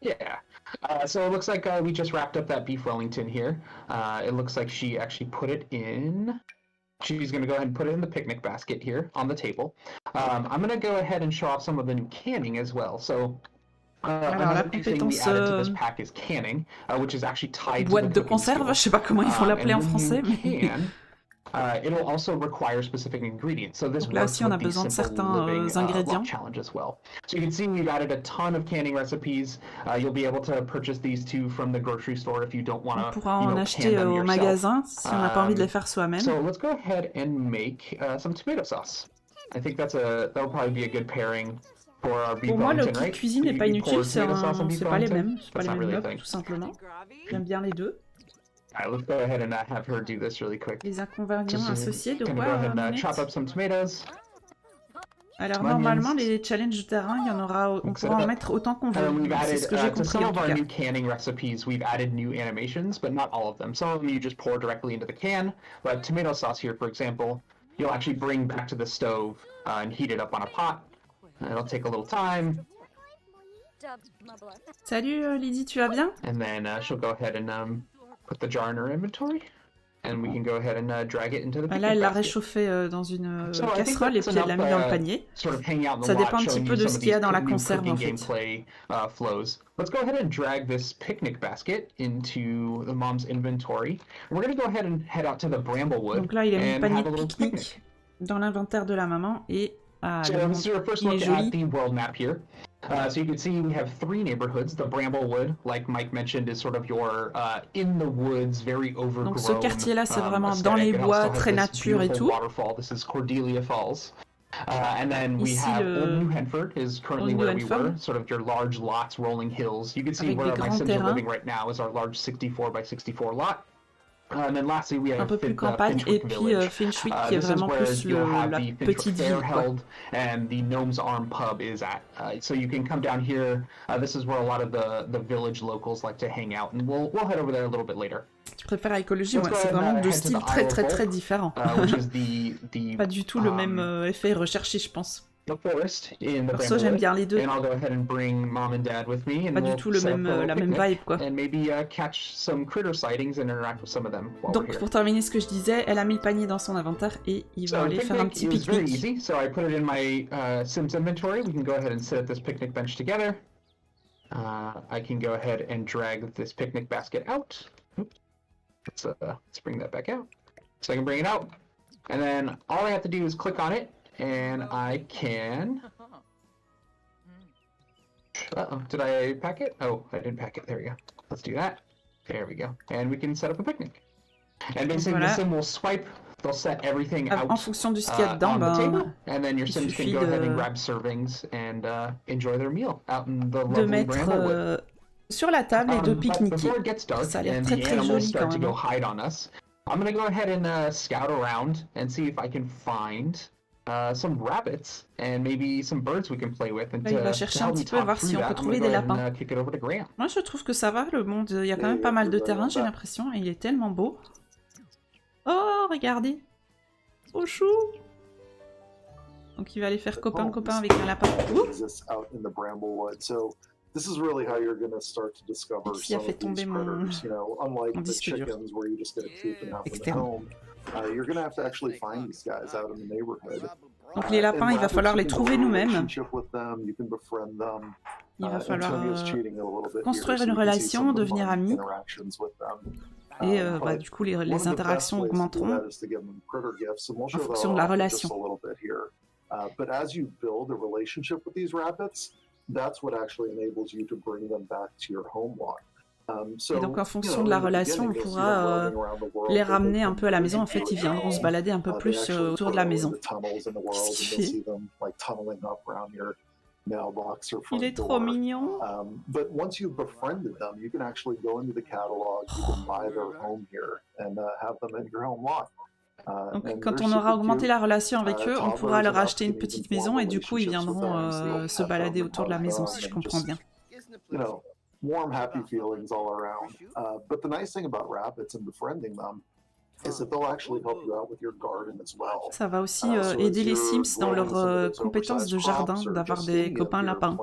Speaker 3: Yeah. So it looks like we just wrapped up that beef Wellington here. It looks like she actually put it in. She's going to go ahead and put it in the picnic basket here on the table. I'm going to go ahead and show off some of the new canning as well. So another new thing we added to this pack is canning, which is actually tied to the
Speaker 1: boîte de conserve. Je sais pas comment ils vont l'appeler en français, mais
Speaker 3: it'll also require specific ingredients. So this
Speaker 1: là aussi on a besoin de certains ingrédients.
Speaker 3: Challenge as well. So you can see we've added a ton of canning recipes. You'll be able to purchase these two from the grocery store if you don't want to.
Speaker 1: On pourra en acheter au magasin si on n'a pas envie de les faire soi-même.
Speaker 3: So let's go ahead and make some tomato sauce. I think that'll probably be a good pairing.
Speaker 1: Pour moi, le kit cuisine n'est pas inutile, c'est pas les mêmes, meubles, tout simplement. J'aime bien les deux.
Speaker 3: Let's go ahead and have her do this really quick.
Speaker 1: Les inconvénients associés de quoi
Speaker 3: chop up some tomatoes.
Speaker 1: Alors normalement, les challenges de terrain, il y en aura, on pourra en mettre autant qu'on veut. C'est ce que j'ai compris en tout cas.
Speaker 3: New canning recipes, we've added new animations, but not all of them. Some of them you just pour directly into the can. But tomato sauce here, for example, you'll actually bring back to the stove and heat it up on a pot. It'll take a little time.
Speaker 1: Salut Lydie, tu vas bien?
Speaker 3: And then she'll go ahead and put the jar in her inventory, and we can go ahead and drag it into the picnic
Speaker 1: Là, elle l'a
Speaker 3: basket.
Speaker 1: réchauffé dans une casserole et puis elle l'a mis dans le panier. Ça dépend un petit peu de ce qu'il y a dans la conserve en fait.
Speaker 3: Flows. Let's go ahead and drag this picnic basket into the mom's inventory. We're going to go ahead and head out to the Bramblewood.
Speaker 1: Donc là, il a mis le panier de pique-nique dans l'inventaire de la maman et
Speaker 3: so this is our first look at the world map here. So you can see we have 3 neighborhoods. The Bramblewood, like Mike mentioned, is sort of your in the woods, very overgrown.
Speaker 1: Donc ce quartier-là, c'est vraiment dans les bois, très nature et tout.
Speaker 3: Waterfall. This is Cordelia Falls. And then we have Old New Henford is currently where we were, sort of your large lots, rolling hills. You can see where my Sims are living right now is our large 64 by 64 lot. And then lastly, we have
Speaker 1: un peu plus campagne et puis Finchwick qui est vraiment plus la petite ville.
Speaker 3: And the Gnome's Arm pub is at. So you can come down here. This is where a lot of the village locals like to hang out, and we'll head over there a little bit later.
Speaker 1: Tu préfères l'écologie? Ouais, c'est vraiment 2 styles très différents. Pas du tout le même effet recherché, je pense.
Speaker 3: the forest in the
Speaker 1: Perso, j'aime bien les deux.
Speaker 3: And I'll go ahead and bring mom and dad with me, and
Speaker 1: pas du tout la même vibe, quoi.
Speaker 3: And maybe catch some critter sightings and interact with some of them while
Speaker 1: Donc,
Speaker 3: we're here.
Speaker 1: pour terminer ce que je disais, elle a mis le panier dans son inventaire et il va aller faire un petit pique-nique.
Speaker 3: Easy. So I put it in my Sims inventory. We can go ahead and sit at this picnic bench together. I can go ahead and drag this picnic basket out. Let's bring that back out. So I can bring it out. And then all I have to do is click on it, and I can... Uh-oh, did I pack it? Oh, I didn't pack it. There we go. Let's do that. There we go. And we can set up a picnic. And basically the sim will swipe, they'll set everything out
Speaker 1: en fonction de ce qu'il y a dedans,
Speaker 3: on the table, and then your sims can go ahead and grab servings and enjoy their meal out in the lovely Bramblewood.
Speaker 1: Sur la table et de pique-niquer.
Speaker 3: Before it gets dark
Speaker 1: Ça a l'air
Speaker 3: and
Speaker 1: très
Speaker 3: the
Speaker 1: très
Speaker 3: animals
Speaker 1: joli
Speaker 3: start
Speaker 1: quand
Speaker 3: to
Speaker 1: même.
Speaker 3: go hide on us, I'm gonna go ahead and scout around and see if I can find some rabbits and maybe some birds we can play with. And
Speaker 1: il va chercher un petit peu voir si on peut trouver des lapins. Moi je trouve que ça va, le monde, il y a quand même pas mal de terrain, j'ai l'impression, et il est tellement beau. Oh, regardez, trop chou. Donc il va aller faire copain-copain avec un lapin.
Speaker 6: This is really how you're going to start to discover some of these critters. You know, unlike the chickens where you just get a coop and have them at home, you're going to have to actually find these guys out in the neighborhood.
Speaker 1: Donc les lapins, il va falloir les trouver nous-mêmes.
Speaker 6: Il
Speaker 1: va falloir construire une relation, devenir amis. Et du coup, les interactions augmenteront en fonction de la relation.
Speaker 6: But as you build a relationship with these rabbits, that's what actually enables you to bring them back to your home lot.
Speaker 1: Et donc en fonction de la relation, on pourra les ramener un peu à la maison. En fait, ils viendront se balader un peu plus autour de la maison. Qu'est-ce qu'il fait ? Il est trop mignon.
Speaker 6: But once you've befriended them, you can actually go into the catalog, you can buy their home here and have them in your home lot.
Speaker 1: Donc quand on aura augmenté la relation avec eux, on pourra leur acheter une petite maison et du coup ils viendront se balader autour de la maison, si je comprends bien.
Speaker 6: Warm, happy feelings all around. But the nice thing about rabbits and befriending them is that they'll actually help you out with your garden as well.
Speaker 1: Ça va aussi aider les Sims dans leurs compétences de jardin, d'avoir des copains lapins.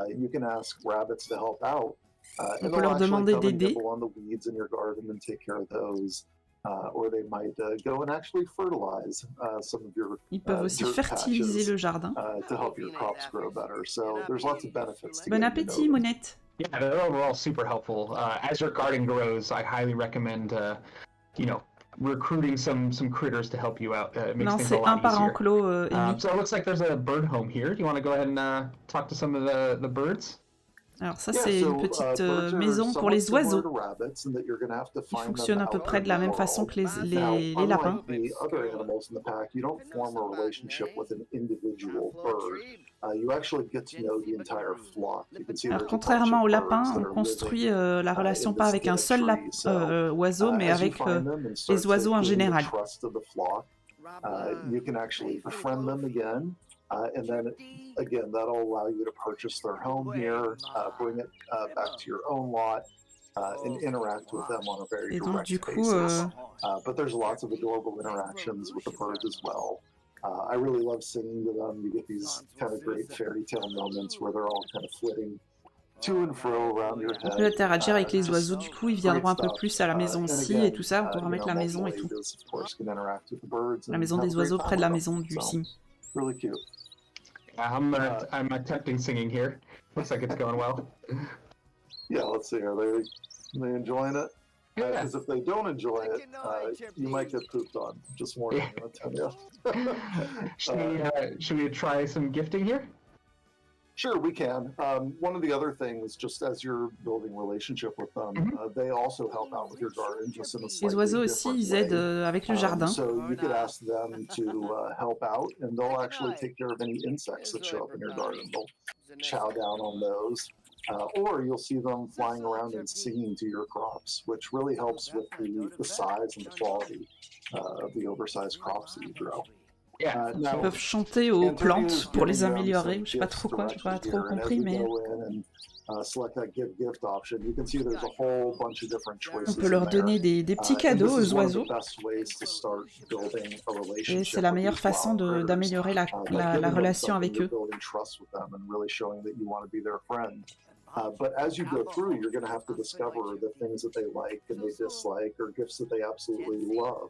Speaker 6: You can ask rabbits to help out.
Speaker 1: On peut leur demander d'aider. Ils peuvent aussi fertiliser le jardin. Bon appétit, Monette.
Speaker 3: Yeah, they're overall super helpful. As your garden grows, I highly recommend, recruiting some critters to help you out. It makes things a lot easier.
Speaker 1: Non, c'est un par enclos,
Speaker 3: so it looks like there's a bird home here. Do you want to go ahead and talk to some of the birds?
Speaker 1: Alors ça, c'est une petite maison pour les oiseaux. Ils fonctionnent à peu près de la même façon que les lapins. Alors contrairement aux lapins, on construit la relation pas avec un seul oiseau, mais avec les oiseaux en général.
Speaker 6: And then, again, that'll allow you to purchase their home here, bring it back to your own lot, and interact with them on a very direct basis. But there's lots of adorable interactions with the birds as well. I really love singing to them. You get these kind of great fairy tale moments where they're all kind of flitting to and fro around your head.
Speaker 1: On peut interagir avec les oiseaux, du coup ils viendront un peu plus à la maison aussi et tout ça, on pourra mettre la maison et tout. La maison des oiseaux près de la maison du sim.
Speaker 6: Really cute.
Speaker 3: I'm attempting singing here. Looks like it's going well.
Speaker 6: Yeah, let's see. Are they enjoying it? Because if they don't enjoy it, you might get pooped on. Just warning you, Antonio.
Speaker 3: Should we try some gifting here?
Speaker 6: Sure, we can. One of the other things, just as you're building relationship with them, they also help out with your garden, just in a slightly
Speaker 1: Les oiseaux aussi, ils aident avec le jardin.
Speaker 6: So you could ask them to help out, and they'll actually take care of any insects that show up in your garden. They'll chow down on those. Or you'll see them flying around and singing to your crops, which really helps with the size and the quality of the oversized crops that you grow.
Speaker 1: Ils peuvent chanter aux plantes pour les améliorer. Je sais pas trop quoi, j'ai pas trop compris, mais... On peut leur donner des petits cadeaux aux oiseaux. Et c'est la meilleure façon d'améliorer la relation avec eux.
Speaker 6: But as you go through, you're going to have to discover the things that they like and they dislike, or gifts that they absolutely love.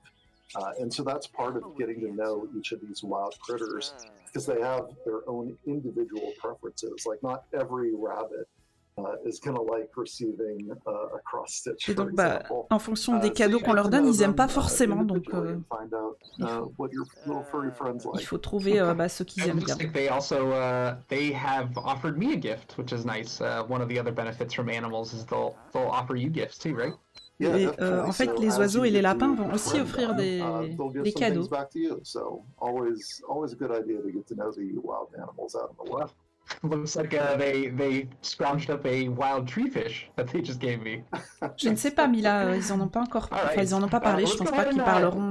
Speaker 6: And so that's part of getting to know each of these wild critters, because they have their own individual preferences. Like, not every rabbit is going to like receiving a cross stitch.
Speaker 1: Et donc, en fonction des cadeaux qu'on leur donne, ils n'aiment pas forcément. Donc, il faut trouver ceux qu'ils aiment bien.
Speaker 3: They also they have offered me a gift, which is nice. One of the other benefits from animals is they'll offer you gifts too, right?
Speaker 1: Et en fait, les oiseaux et les lapins vont aussi offrir des cadeaux.
Speaker 3: Looks like they scrounged up a wild tree fish that they just gave me.
Speaker 1: Je ne sais pas, Mila, ils en ont pas encore, enfin ils en ont pas parlé. Je pense pas qu'ils parleront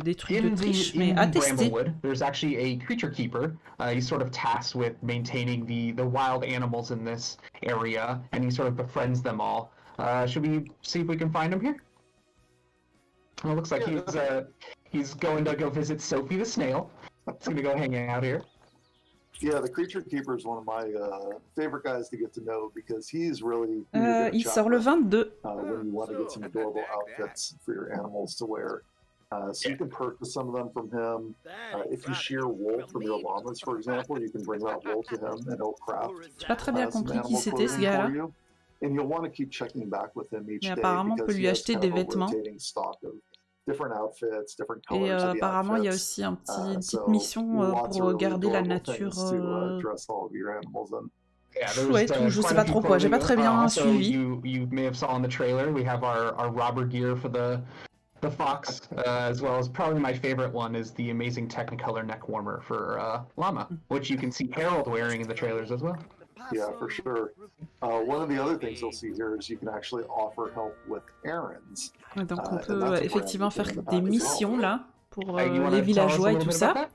Speaker 1: des trucs de triche, mais à tester.
Speaker 3: There's actually a creature keeper. He's sort of tasked with maintaining the wild animals in this area, and he sort of befriends them all. Should we see if we can find him here? Well, it looks like he's going to go visit Sophie the snail. He's going to go hang out here.
Speaker 6: Yeah, the creature keeper is one of my favorite guys to get to know, because he's really
Speaker 1: il sort le 22.
Speaker 6: When you want to get some adorable outfits for your animals to wear. So you can purchase some of them from him. If you shear wool from your llamas, for example, you can bring that wool to him and he'll craft.
Speaker 1: J'ai pas très bien compris qui c'était ce gars-là.
Speaker 6: And you'll want to keep checking back with him each day.
Speaker 1: Mais apparemment, on peut lui acheter des vêtements. Et apparemment, il y a aussi une petite mission pour garder la nature chouette, ou je sais pas trop quoi, j'ai pas très bien suivi.
Speaker 3: You may have saw in the trailer, we have our robber gear for the fox, as well as probably my favorite one is the amazing Technicolor neck warmer for llama, which you can see Harold wearing in the trailers as well.
Speaker 6: Yeah, for sure. One of the other things you'll see here is you can actually offer help with errands.
Speaker 1: Donc on peut effectivement faire des missions là pour les villageois et tout ça.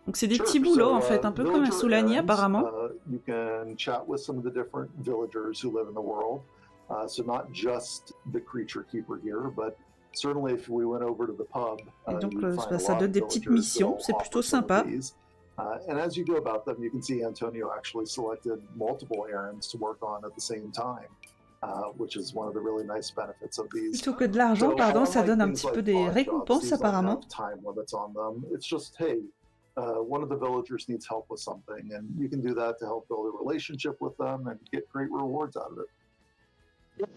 Speaker 1: Donc c'est des petits boulots en fait, un peu comme un Soulani apparemment.
Speaker 6: You can chat with some of the different villagers who live in the world. So not just the creature keeper here, but certainly if we went over to the pub.
Speaker 1: Et donc ça donne des petites missions, c'est plutôt sympa.
Speaker 6: And as you go about them, you can see Antonio actually selected multiple errands to work on at the same time, which is one of the really nice benefits of these.
Speaker 1: Plutôt que de l'argent, pardon, ça donne un petit peu des récompenses apparemment.
Speaker 6: Time limits on them. It's just, hey, one of the villagers needs help with something, and you can do that to help build a relationship with them and get great rewards out of it.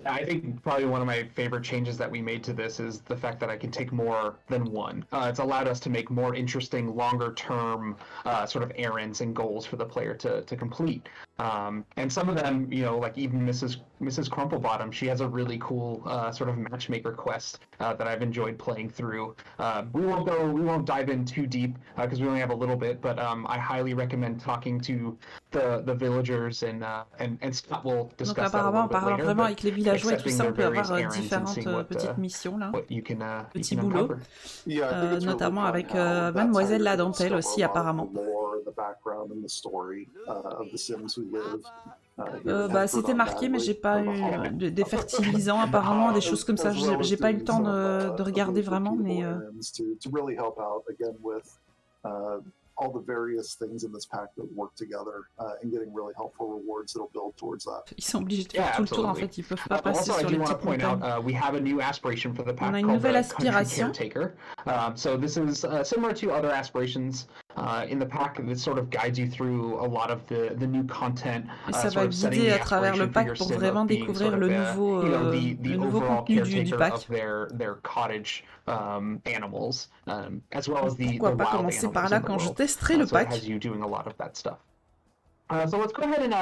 Speaker 3: I think probably one of my favorite changes that we made to this is the fact that I can take more than one. It's allowed us to make more interesting, longer-term sort of errands and goals for the player to complete. And some of them, you know, like even Mrs. Crumplebottom, she has a really cool sort of matchmaker quest that I've enjoyed playing through. We won't dive in too deep because we only have a little bit, but I highly recommend talking to the villagers and Scott will discuss that a little bit later.
Speaker 1: Vraiment avec les villageois et tout ça, on peut avoir différentes petites missions là, petits boulots, notamment avec Mademoiselle la dentelle aussi apparemment. C'était marqué, mais j'ai pas eu des fertilisants apparemment, des choses comme ça. J'ai pas eu le temps de regarder vraiment, mais
Speaker 6: all the various things in this pack that work together and getting really helpful rewards that'll build towards that.
Speaker 1: Ils sont obligés de faire tout le tour en fait, ils peuvent pas passer sur les petites montagnes.
Speaker 3: We have a new aspiration for the pack.
Speaker 1: On a une nouvelle aspiration.
Speaker 3: So this is similar to other aspirations in the pack that sort of guides you through a lot of the new content.
Speaker 1: Et ça va guider à travers le pack pour vraiment découvrir le nouveau contenu du pack.
Speaker 3: Their cottage animals, as well as the
Speaker 1: Pourquoi pas commencer par là quand je testerai le pack.
Speaker 3: So let's go ahead and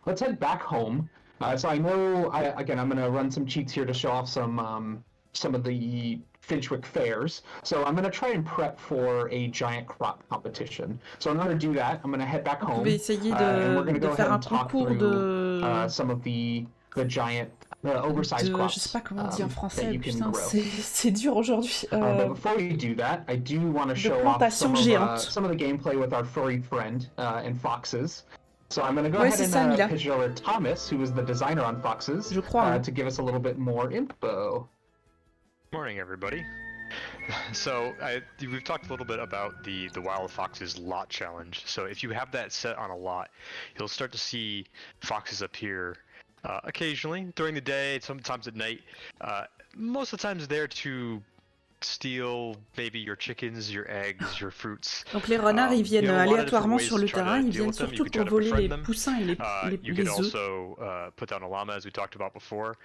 Speaker 3: let's head back home. So I know, again, I'm going to run some cheats here to show off some of the Finchwick fairs. So I'm going to try and prep for a giant crop competition. So in order to do that, I'm going to head back home.
Speaker 1: On va essayer de faire un concours de
Speaker 3: some of the giant oversized crops.
Speaker 1: Je sais pas comment on dit en français, putain, c'est dur aujourd'hui.
Speaker 3: But before we do that, I do want to show off some of the gameplay with our furry friend and foxes. So I'm going to go ahead and pitch it over to Thomas, who is the designer on foxes, to give us a little bit more info.
Speaker 7: Morning, everybody. So we've talked a little bit about the Wild Foxes lot challenge. So if you have that set on a lot, you'll start to see foxes appear occasionally during the day, sometimes at night. Most of the times there to steal maybe your chickens, your eggs, your fruits.
Speaker 1: Donc les renards, ils viennent aléatoirement sur le terrain, ils viennent surtout pour voler les poussins et les œufs.
Speaker 7: You can also put down a llama, as we talked about before.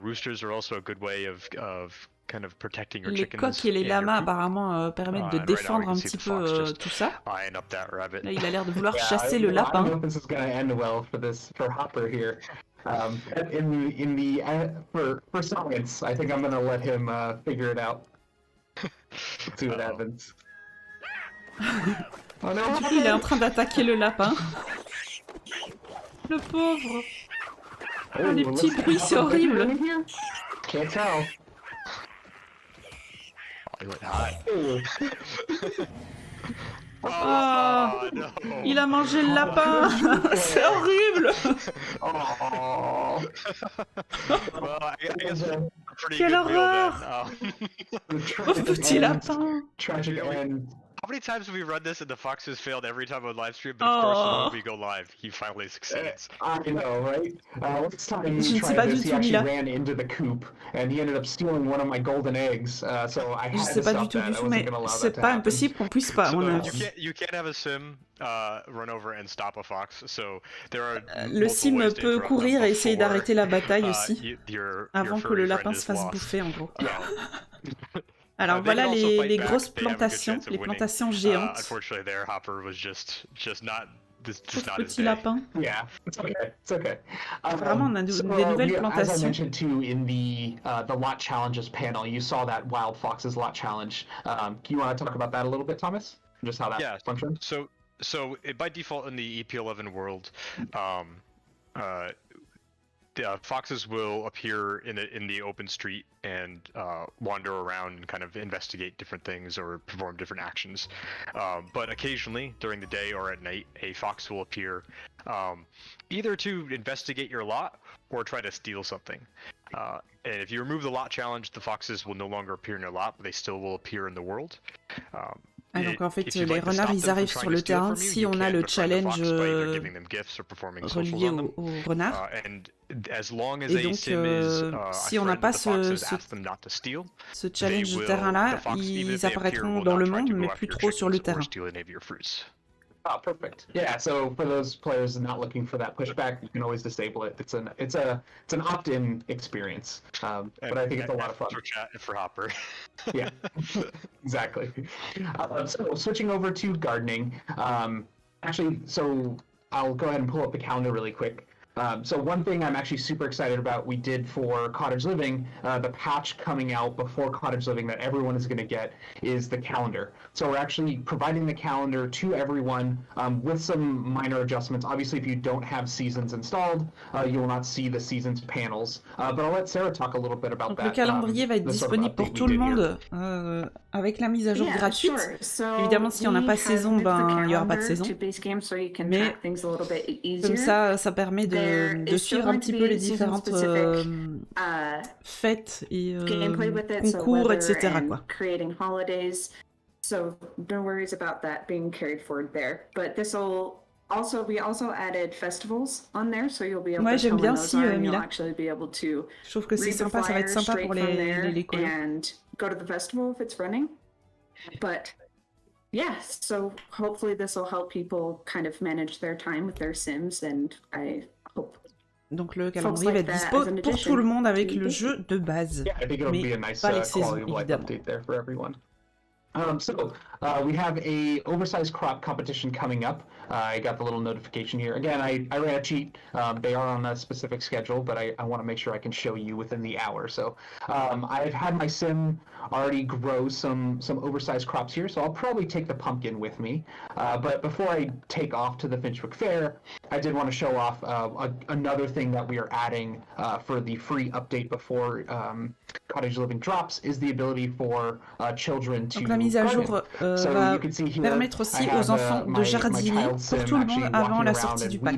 Speaker 7: Roosters are also a good way of kind of protecting your chickens.
Speaker 1: Les coqs et les lamas apparemment permettent de défendre un petit peu tout ça.
Speaker 7: Là,
Speaker 1: il a l'air de vouloir chasser le lapin.
Speaker 3: I don't know if this is going to end well for Hopper here. For science, I think I'm going to let him figure it out. See what happens.
Speaker 1: Oh non, du coup, il est en train d'attaquer le lapin. Le pauvre. Oh, les petits bruits, c'est horrible.
Speaker 3: Can't tell.
Speaker 1: Oh, no. Il a mangé le lapin. C'est horrible. Quelle horreur. Pauvre petit lapin.
Speaker 3: Tragic end.
Speaker 7: How many times have we run this and the foxes failed every time on live stream? But of course, when we go live, he finally succeeds.
Speaker 3: I know, right? Last time he tried this, he actually ran into the coop, and he ended up stealing one of my golden eggs. So I had to stop that. I wasn't gonna allow that to happen.
Speaker 1: C'est pas impossible qu'on puisse pas.
Speaker 7: You can't have a sim run over and stop a fox. So there are.
Speaker 1: Le sim peut courir et essayer d'arrêter la bataille aussi, avant que le lapin se fasse bouffer, en gros. Alors voilà les grosses plantations, les plantations géantes. Petit lapin.
Speaker 3: Yeah, it's okay.
Speaker 1: Vraiment, on a des nouvelles plantations.
Speaker 3: As I mentioned too in the lot challenges panel, you saw that Wild Foxes lot challenge. You want to talk about that a little bit, Thomas? Just how that functions?
Speaker 7: So by default in the EP11 world, foxes will appear in the open street and wander around and kind of investigate different things or perform different actions. But occasionally, during the day or at night, a fox will appear either to investigate your lot or try to steal something. And if you remove the lot challenge, the foxes will no longer appear in your lot, but they still will appear in the world.
Speaker 1: Donc en fait, les renards, ils arrivent sur le terrain si on a le challenge relié aux renards. Et donc, si on n'a pas ce challenge de terrain-là, ils apparaîtront dans le monde, mais plus trop sur le terrain.
Speaker 3: Oh, perfect. Yeah, so for those players not looking for that pushback, you can always disable it. It's an opt-in experience, but I think it's a lot of fun.
Speaker 7: For Hopper.
Speaker 3: Yeah, exactly. So switching over to gardening, actually, so I'll go ahead and pull up the calendar really quick. So one thing I'm actually super excited about, we did for Cottage Living, the patch coming out before Cottage Living that everyone is going to get is the calendar. So we're actually providing the calendar to everyone with some minor adjustments. Obviously, if you don't have seasons installed, you will not see the seasons panels. But I'll let Sarah talk a little bit about that.
Speaker 1: Le calendrier va être disponible pour tout le monde avec la mise à jour gratuite. Évidemment, si on n'a pas saison, il n'y aura pas de saison. Mais comme ça permet de suivre un petit peu les différentes fêtes et concours, etc. quoi.
Speaker 5: So no worries about that being carried forward there. But we also added festivals on there, so you'll be able to tell when those are, and you'll actually be able to
Speaker 1: read the flyer straight from there and go to the festival if it's running.
Speaker 5: But yeah, so hopefully this will help people kind of manage their time with their Sims, and I hope.
Speaker 1: Donc le calendrier va être dispo pour tout le monde avec le jeu de base.
Speaker 3: Yeah, I think it'll be a nice quality of life update there for everyone. So we have a oversized crop competition coming up. I got the little notification here. Again, I ran a cheat. They are on a specific schedule, but I want to make sure I can show you within the hour. So I've had my sim already grow some oversized crops here, so I'll probably take the pumpkin with me. But before I take off to the Finchwick Fair, I did want to show off another thing that we are adding for the free update before Cottage Living drops is the ability for children to
Speaker 1: Donc la mise à jour va permettre aussi aux enfants de jardiner pour tout le monde avant la sortie du pack.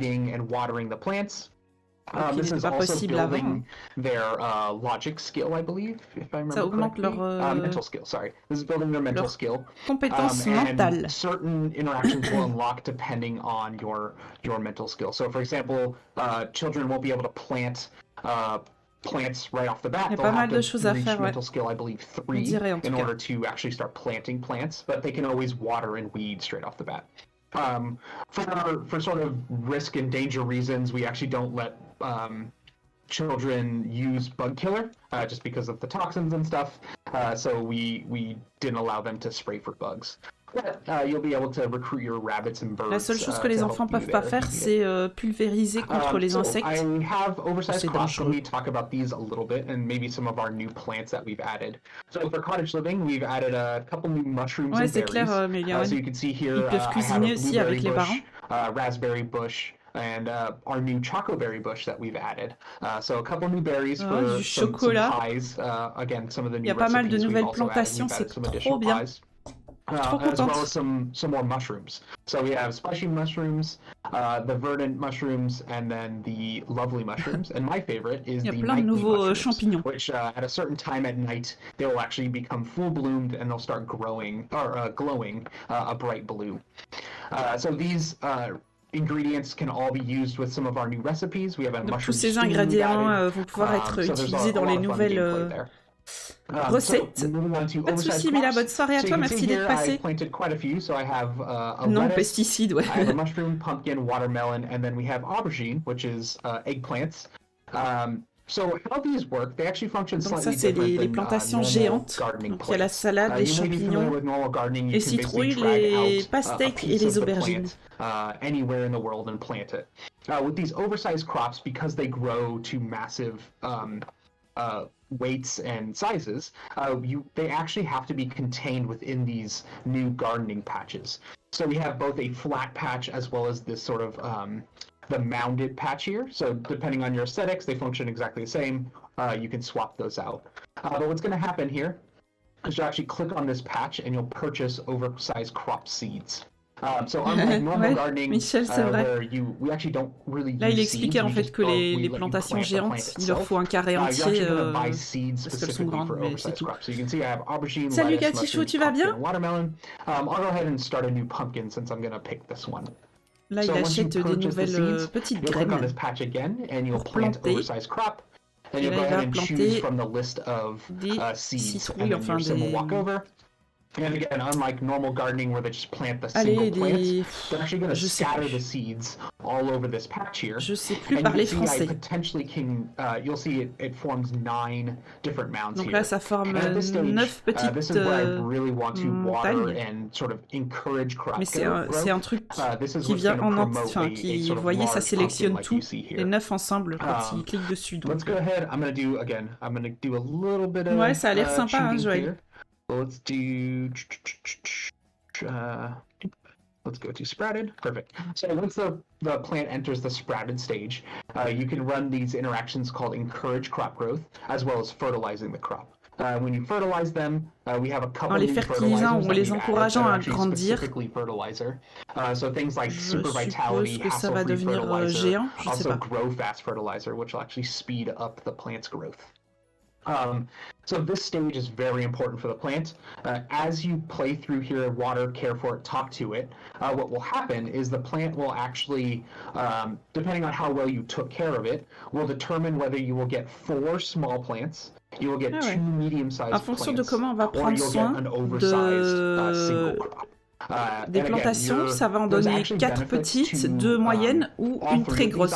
Speaker 3: This is also building their logic skill, I believe, if I remember
Speaker 1: Ça augmente
Speaker 3: correctly.
Speaker 1: leur
Speaker 3: Mental skill, sorry. This is building their mental skill.
Speaker 1: compétence mentale.
Speaker 3: And certain interactions will unlock depending on your mental skill. So, for example, children won't be able to plant plants right off the bat.
Speaker 1: Il y a pas mal de choses à faire, ouais.
Speaker 3: Mental skill, I believe, 3 in order to actually start planting plants, but they can always water and weed straight off the bat. For sort of risk and danger reasons, we actually don't let children use bug killer just because of the toxins and stuff. So we didn't allow them to spray for bugs. But you'll be able to recruit your rabbits and birds.
Speaker 1: La seule chose que les enfants peuvent pas faire, c'est pulvériser contre les insectes.
Speaker 3: I have oversized crops. Let me talk about these a little bit and maybe some of our new plants that we've added. So for cottage living, we've added a couple new mushrooms and berries.
Speaker 1: Clair, mais
Speaker 3: so you can see here,
Speaker 1: ils peuvent cuisiner aussi avec les parents.
Speaker 3: Raspberry bush, and our new chocoberry bush that we've added. So a couple new berries for some pies. Again, some of the new recipes.
Speaker 1: Il y a pas mal de nouvelles plantations, c'est trop bien.
Speaker 3: As well as some more mushrooms. So we have spicy mushrooms, the verdant mushrooms, and then the lovely mushrooms. And my favorite is the nightly mushrooms, which at a certain time at night, they will actually become full bloomed and they'll start growing or glowing a bright blue. So these ingredients can all be used with some of our new recipes. We have a mushroom
Speaker 1: tous ces ingrédients vont pouvoir être utilisés dans les nouvelles recettes. Pas de soucis, Mila, bonne soirée à toi, merci d'être passé. Non, pesticides, ouais.
Speaker 3: I have a mushroom, pumpkin, watermelon, and then we have aubergine, which is eggplants. So how these work, they actually function slightly different than
Speaker 1: les plantations géantes. Donc il y a la salade, les champignons, les citrouilles, les pastèques et les aubergines.
Speaker 3: Anywhere in the world and plant it. With these oversized crops, because they grow to massive weights and sizes, they actually have to be contained within these new gardening patches. So we have both a flat patch as well as this sort of the mounded patch here. So depending on your aesthetics, they function exactly the same. You can swap those out. But what's going to happen here is you actually click on this patch and you'll purchase oversized crop seeds. So unlike normal gardening,
Speaker 1: Michel, c'est vrai.
Speaker 3: We actually don't really
Speaker 1: Là, il expliquait en fait que les plantations géantes, il leur faut un carré entier parce qu'elles sont grandes, mais c'est tout. Salut Gatichou, tu vas bien? Là, il achète des nouvelles petites graines pour planter. Et là, il va planter des citrouilles, enfin des...
Speaker 3: And again, unlike normal gardening where they just plant the single plants, they're actually going to scatter the seeds all over this patch here.
Speaker 1: Je sais plus parler français.
Speaker 3: Potentially can, you'll see it forms 9 different mounds
Speaker 1: Donc
Speaker 3: here.
Speaker 1: là, ça forme 9 petites
Speaker 3: this is where I really want to water and sort of encourage crop
Speaker 1: Mais c'est un truc qui vient en enfin, qui, vous voyez, ça sélectionne tout, les 9 ensemble quand il clique dessus. Donc,
Speaker 3: let's go ahead. I'm going to do a little bit of
Speaker 1: ouais, ça a l'air sympa, hein, Joël.
Speaker 3: Let's do. Let's go to sprouted. Perfect. So once the plant enters the sprouted stage, you can run these interactions called encourage crop growth, as well as fertilizing the crop. When you fertilize them, we have a couple
Speaker 1: of fertilisants ou les encourageant à grandir.
Speaker 3: So things like super vitality, hassle-free fertilizer,
Speaker 1: géant,
Speaker 3: also grow fast fertilizer, which will actually speed up the plant's growth. So this stage is very important for the plant. As you play through here, water, care for it, talk to it, what will happen is the plant will actually, depending on how well you took care of it, will determine whether you will get 4 small plants, you will get 2 medium-sized plants,
Speaker 1: de comment on va
Speaker 3: or you'll get an oversized single crop.
Speaker 1: Des plantations, ça va en donner 4 petites, 2 moyennes ou une très grosse.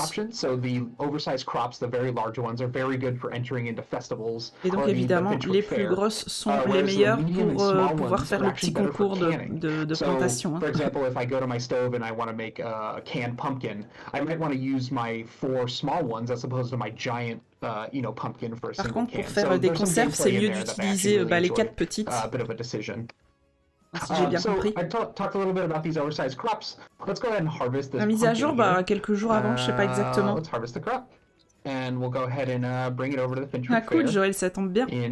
Speaker 1: Et donc évidemment, les plus grosses sont les meilleures pour pouvoir faire le petit concours de plantation.
Speaker 3: For example, if I go to my stove and I want to make a canned pumpkin, I might want to use my 4 small ones as opposed to my giant pumpkin for a
Speaker 1: Par
Speaker 3: single
Speaker 1: contre,
Speaker 3: can.
Speaker 1: pour faire des conserves, c'est mieux d'utiliser les 4 petites. Si j'ai bien compris. La mise à jour, quelques jours avant, je sais pas exactement. Ah cool, Joël, ça tombe bien. Et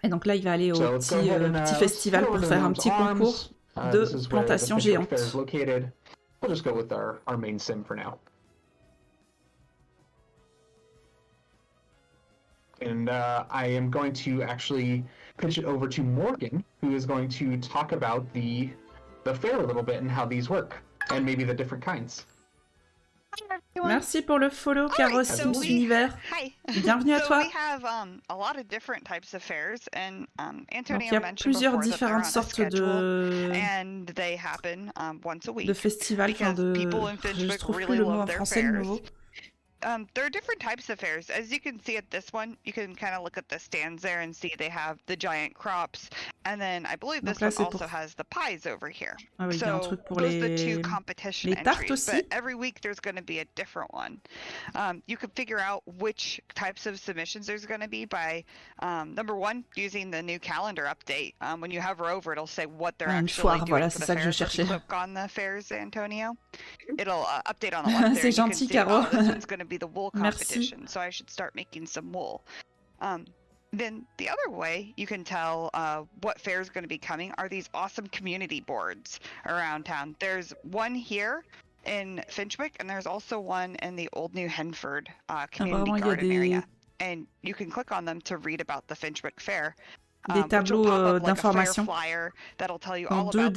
Speaker 1: donc là, il va aller au petit festival pour faire un petit concours de plantation géante.
Speaker 3: We'll just go with our main sim for now. And I am going to actually pitch it over to Morgan, who is going to talk about the fair a little bit and how these work, and maybe the different kinds.
Speaker 1: Merci pour le follow, Caro Sims Univers. Bienvenue à toi. Donc, il y a plusieurs différentes sortes de festivals, je trouve plus le mot en français de nouveau.
Speaker 8: There are different types of fairs. As you can see at this one, you can kind of look at the stands there and see they have the giant crops. And then I believe this one also has the pies over here.
Speaker 1: Ah oui,
Speaker 8: so those are the 2 competition entries.
Speaker 1: Aussi.
Speaker 8: But every week there's going to be a different one. You can figure out which types of submissions there's going to be by, number 1, using the new calendar update. When you hover over, it'll say what they're actually doing for the fairs. If you click on the fairs, Antonio, it'll update on the left there.
Speaker 1: C'est gentil, Caro.
Speaker 8: This one's going to be the wool competition, so I should start making some wool. Then the other way you can tell what fair is going to be coming are these awesome community boards around town. There's one here in Finchwick, and there's also one in the Old New Henford community garden area. And you can click on them to read about the Finchwick Fair.
Speaker 1: Des tableaux d'information
Speaker 8: dans
Speaker 1: 2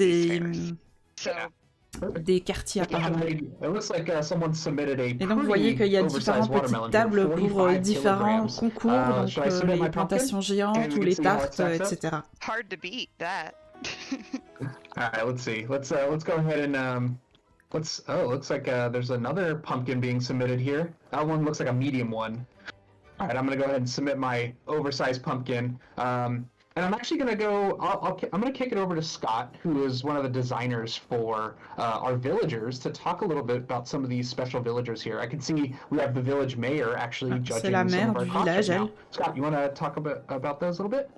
Speaker 1: des quartiers apparemment. Et donc vous voyez qu'il y a différentes petites tables pour différents concours, donc les plantations géantes ou les tartes, etc.
Speaker 8: Hard to beat that.
Speaker 3: All right, let's see. Let's go ahead and looks like there's another pumpkin being submitted here. That one looks like a medium one. All right, I'm gonna go ahead and submit my oversized pumpkin. And I'm actually going to go, I'm going to kick it over to Scott, who is one of the designers for our villagers, to talk a little bit about some of these special villagers here. I can see we have the village mayor actually judging some of our costumes now. Scott, you want to talk about those a little bit?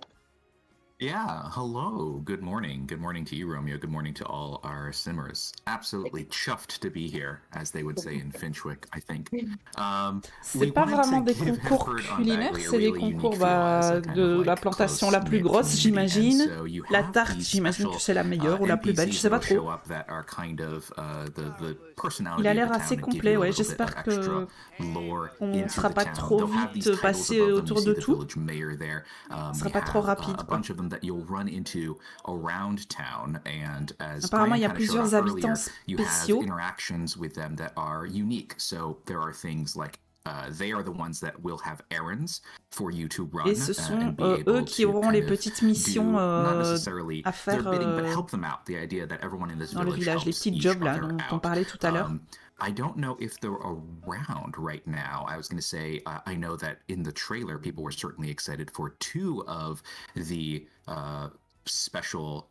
Speaker 9: Yeah, hello, good morning. Good morning to you, Romeo. Good morning to all our simmers. Absolutely chuffed to be here, as they would say in Finchwick, I think.
Speaker 1: C'est pas vraiment des concours culinaires, c'est des concours de la plantation la plus grosse, j'imagine. La tarte, j'imagine que c'est la meilleure ou la plus belle, je sais pas trop. Il a l'air assez complet, ouais, j'espère que on ne sera pas trop vite passé autour de tout. Ce sera pas trop rapide, quoi. Apparemment, il y a plusieurs habitants spéciaux. Et ce sont eux qui auront les petites missions à faire dans le village, les petits jobs là dont on parlait tout à l'heure.
Speaker 9: I don't know if they're around right now. I was going to say, I know that in the trailer, people were certainly excited for 2 of the special...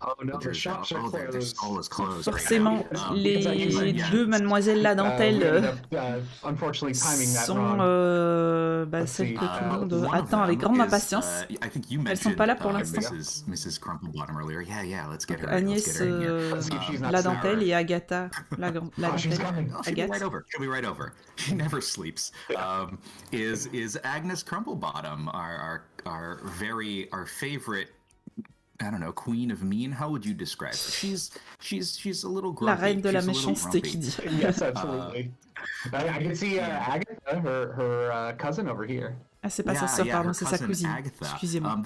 Speaker 3: Oh no, the shops are closed.
Speaker 1: Forcément, les 2 mademoiselles la dentelle sont celles que tout le monde attend avec grande impatience. Elles sont pas là pour l'instant. Agnès la dentelle et Agatha la dentelle. Agathe.
Speaker 9: She'll be right over. She never sleeps. Is Agnes Crumplebottom our favorite? I don't know, queen of mean. How would you describe her? She's a little grumpy.
Speaker 1: La reine de la méchanceté qui dit.
Speaker 3: Yes, absolutely. I can see Agatha, her cousin over here.
Speaker 1: Ah, c'est pas sa sœur, pardon, c'est sa cousine. Excusez-moi.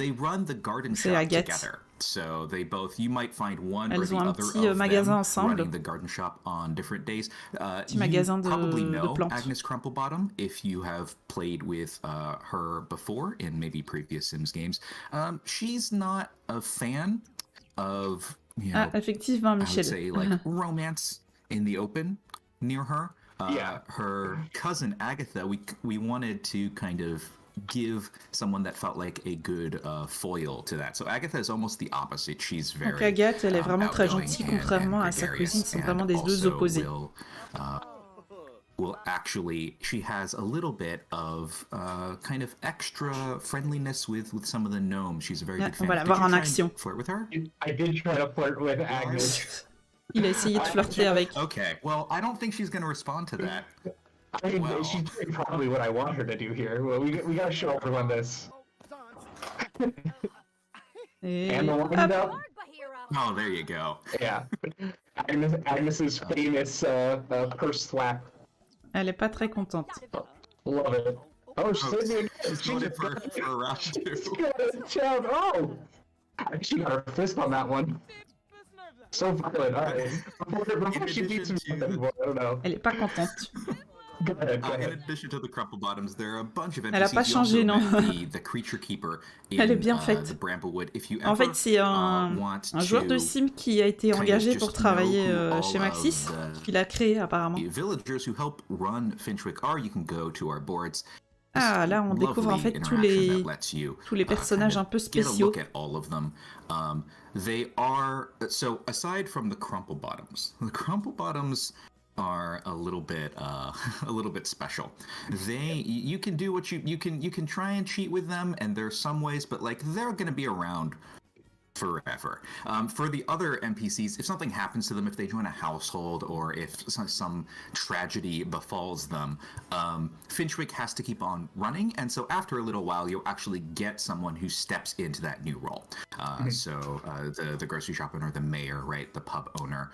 Speaker 1: C'est Agathe.
Speaker 9: So they both, you might find one
Speaker 1: Elles
Speaker 9: or
Speaker 1: ont
Speaker 9: the
Speaker 1: un
Speaker 9: other
Speaker 1: petit
Speaker 9: of
Speaker 1: magasin
Speaker 9: them
Speaker 1: ensemble.
Speaker 9: running the garden shop on different days.
Speaker 1: Petit magasin de plantes.
Speaker 9: Agnes Crumplebottom if you have played with her before in maybe previous Sims games. She's not a fan of, you know,
Speaker 1: effectivement,
Speaker 9: I would
Speaker 1: Michel.
Speaker 9: say like romance in the open near her. Her cousin Agatha, we wanted to kind of give someone that felt like a good foil to that. So Agatha is almost the opposite. She's very
Speaker 1: Donc Agathe, elle est vraiment très gentille, contrairement à sa cousine. Ils sont vraiment des deux opposés.
Speaker 9: Will actually, she has a little bit of kind of extra friendliness with some of the gnomes. She's a very big fan.
Speaker 1: On va la voir en action.
Speaker 9: Flirt with her?
Speaker 3: I did try to flirt with Agnes.
Speaker 1: Il a essayé de flirter avec.
Speaker 9: Okay, well, I don't think she's going to respond to that.
Speaker 3: I mean, she's doing probably what I want her to do here. Well, we gotta show everyone this. And the wind up.
Speaker 9: Oh, there you go.
Speaker 3: Yeah. Agnes's famous purse slap.
Speaker 1: Elle est pas très contente.
Speaker 3: Love it. Oh, Sydney.
Speaker 9: She's voted for a round two.
Speaker 3: Oh! She got her fist on that one. So violent. All right. Before she beats me, I don't know.
Speaker 1: Elle est pas contente.
Speaker 3: Go ahead.
Speaker 9: In addition to the crumple bottoms, there are a bunch of NPCs.
Speaker 1: Elle a pas changé, non.
Speaker 9: The creature keeper in,
Speaker 1: Elle est bien faite.
Speaker 9: the Bramblewood. If you
Speaker 1: En
Speaker 9: ever,
Speaker 1: fait, c'est un joueur de sim qui a été engagé pour travailler chez Maxis, qu'il a créé apparemment.
Speaker 9: The villagers who help run Finchwick are, you can go to our boards.
Speaker 1: Ah, là, on découvre en fait tous les personnages un peu spéciaux.
Speaker 9: Get a look at all of them. They are, so aside from the crumple bottoms are a little bit special. You can do what you can try and cheat with them, and there's some ways, but like they're going to be around forever. For the other NPCs, if something happens to them, if they join a household, or if some tragedy befalls them, Finchwick has to keep on running, and so after a little while, you'll actually get someone who steps into that new role. So the grocery shop owner, the mayor, right, the pub owner,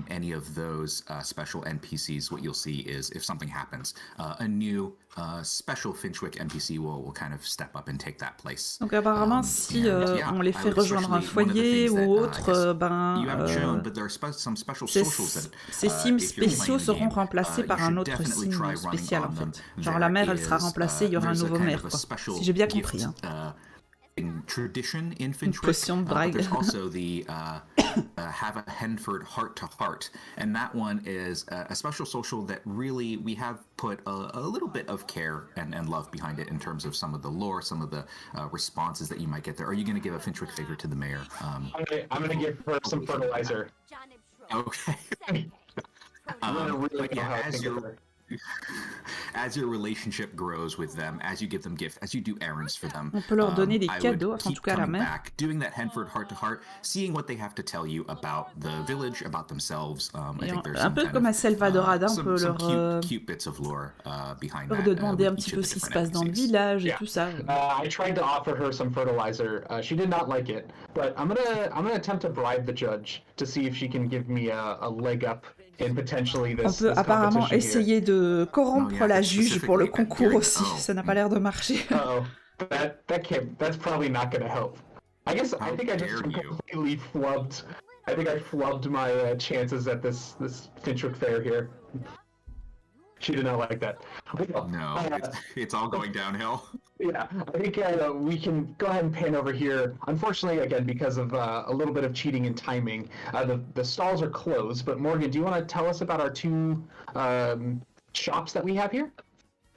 Speaker 9: any of those special NPCs, what you'll see is if something happens, a new special Finchwick NPC will kind of step up and take that place.
Speaker 1: Donc apparemment, si on les fait rejoindre un foyer ou autre, ces sims spéciaux seront remplacés par un autre sim spécial en fait. Genre la mère, elle sera remplacée, il y aura un nouveau maire, quoi. Si j'ai bien compris.
Speaker 9: In tradition in Finchwick, there's also the have a Henford heart to heart, and that one is a special social that really we have put a little bit of care and love behind it in terms of some of the lore, some of the responses that you might get there. Are you going to give a Finchwick favor to the mayor? I'm
Speaker 3: going to give her some fertilizer.
Speaker 9: Okay. As your relationship grows with them, as you give them gifts, as you do errands for them,
Speaker 1: on peut leur donner des cadeaux, en tout cas à la mère.
Speaker 9: Back, doing that Henford heart to heart, seeing what they have to tell you about the village, about themselves. I think there's
Speaker 1: un peu comme à Selvadorada, on peut leur
Speaker 9: cute bits of lore behind
Speaker 1: that. De demander un petit peu ce qui se passe dans le village et tout ça.
Speaker 3: I tried to offer her some fertilizer. She did not like it, but I'm gonna attempt to bribe the judge to see if she can give me a leg up. On
Speaker 1: peut apparemment essayer de corrompre la juge pour le concours aussi. Ça n'a pas l'air de marcher.
Speaker 3: That's probably not going to help. I think I just completely flubbed. I think I flubbed my chances at this Finchwick fair here. She did not like that.
Speaker 9: No, it's all going downhill.
Speaker 3: Yeah, I think we can go ahead and pan over here. Unfortunately, again, because of a little bit of cheating and timing, the stalls are closed. But Morgan, do you want to tell us about our two shops that we have here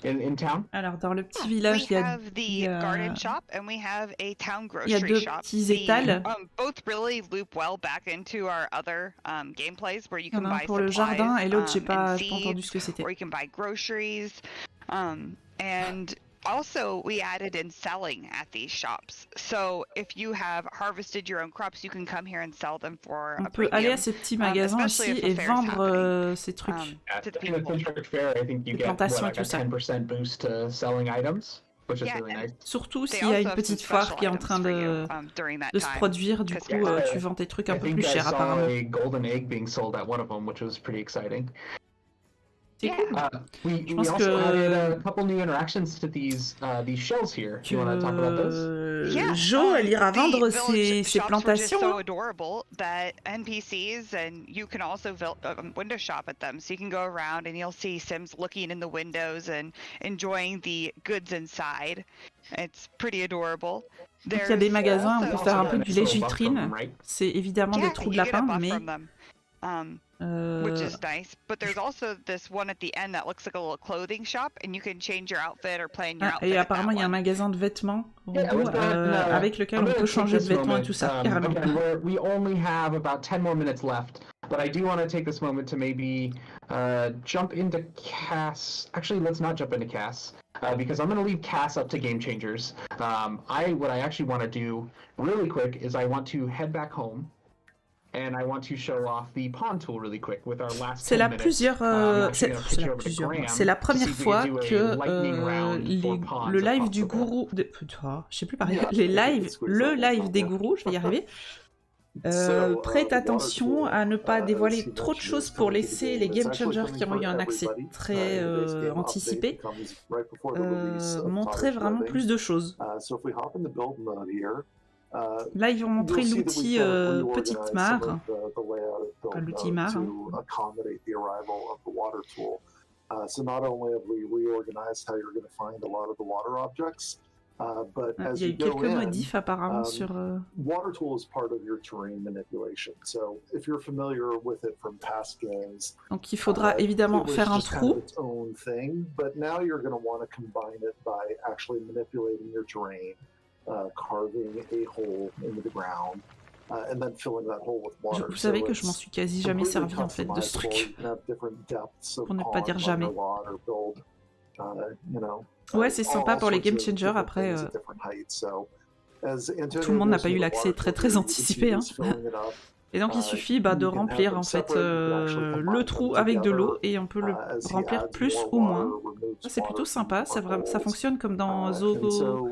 Speaker 3: in town?
Speaker 1: Alors, dans le petit village,
Speaker 8: we have the garden shop and we have a town grocery shop.
Speaker 1: Il y a deux petits étals.
Speaker 8: Both really loop well back into our other gameplays where you can buy
Speaker 1: pour le jardin et l'autre, j'ai pas entendu ce que c'était.
Speaker 8: Or you can buy groceries. And also, we added in selling at these shops. So if you have harvested your own crops, you can come here and sell them for
Speaker 1: a premium. On peut aller à ces petits magasins aussi et vendre ces trucs.
Speaker 3: At the Finchwick Fair, I think you get like a 10% boost to selling items, which is really nice.
Speaker 1: Surtout s'il y a une petite foire qui est en train de se produire, du coup, tu vends tes trucs un peu plus cher apparemment.
Speaker 3: I think I saw a golden egg being sold at one of them, which was pretty exciting.
Speaker 1: C'est cool.
Speaker 3: We also added a couple new interactions to these shells here. Do you want to talk about those?
Speaker 1: Jo, elle ira vendre ses plantations.
Speaker 8: So adorable that NPCs and you can also window shop at them. So you can go around and you'll see Sims looking in the windows and enjoying the goods inside. It's pretty adorable.
Speaker 1: Donc il y a des magasins, on peut faire un peu du lèche-vitrine. C'est évidemment des trous de lapin, mais...
Speaker 8: Which is nice, but there's also this one at the end that looks like a little clothing shop, and you can change your outfit or plan your outfit.
Speaker 1: Et apparemment, il y a un magasin de vêtements avec lequel on peut changer de vêtements et tout ça. Carrément.
Speaker 3: We only have about 10 more minutes left, but I do want to take this moment to maybe jump into Cass. Actually, let's not jump into Cass. Because I'm going to leave Cass up to Game Changers. What I actually want to do really quick is I want to head back home. And I want to show off the pawn tool really quick with our last.
Speaker 1: C'est la première fois que le live du gourou, je sais plus parler, le live des gourous, je vais y arriver. Prête attention à ne pas dévoiler trop de choses pour laisser les game changers qui ont eu un accès très anticipé montrer vraiment plus de choses. Là, ils vont montrer l'outil Petite Mare, l'outil Mare. Il y a eu quelques modifs apparemment sur...
Speaker 6: Water tool is part of your terrain manipulation. So if you're familiar with it from past games,
Speaker 1: donc il faudra évidemment faire un trou.
Speaker 6: But now you're going to want to combine it by actually manipulating your terrain. Carving a hole into the ground, and then filling that hole with water.
Speaker 1: Vous savez que je m'en suis quasi jamais servi en fait de ce truc. Pour ne pas dire jamais. Ouais, c'est sympa pour les game changers. Après, tout le monde n'a pas eu l'accès très anticipé. Hein. Et donc il suffit de remplir en fait le trou avec de l'eau et on peut le remplir plus ou moins. C'est plutôt sympa. Ça fonctionne comme dans Zogo.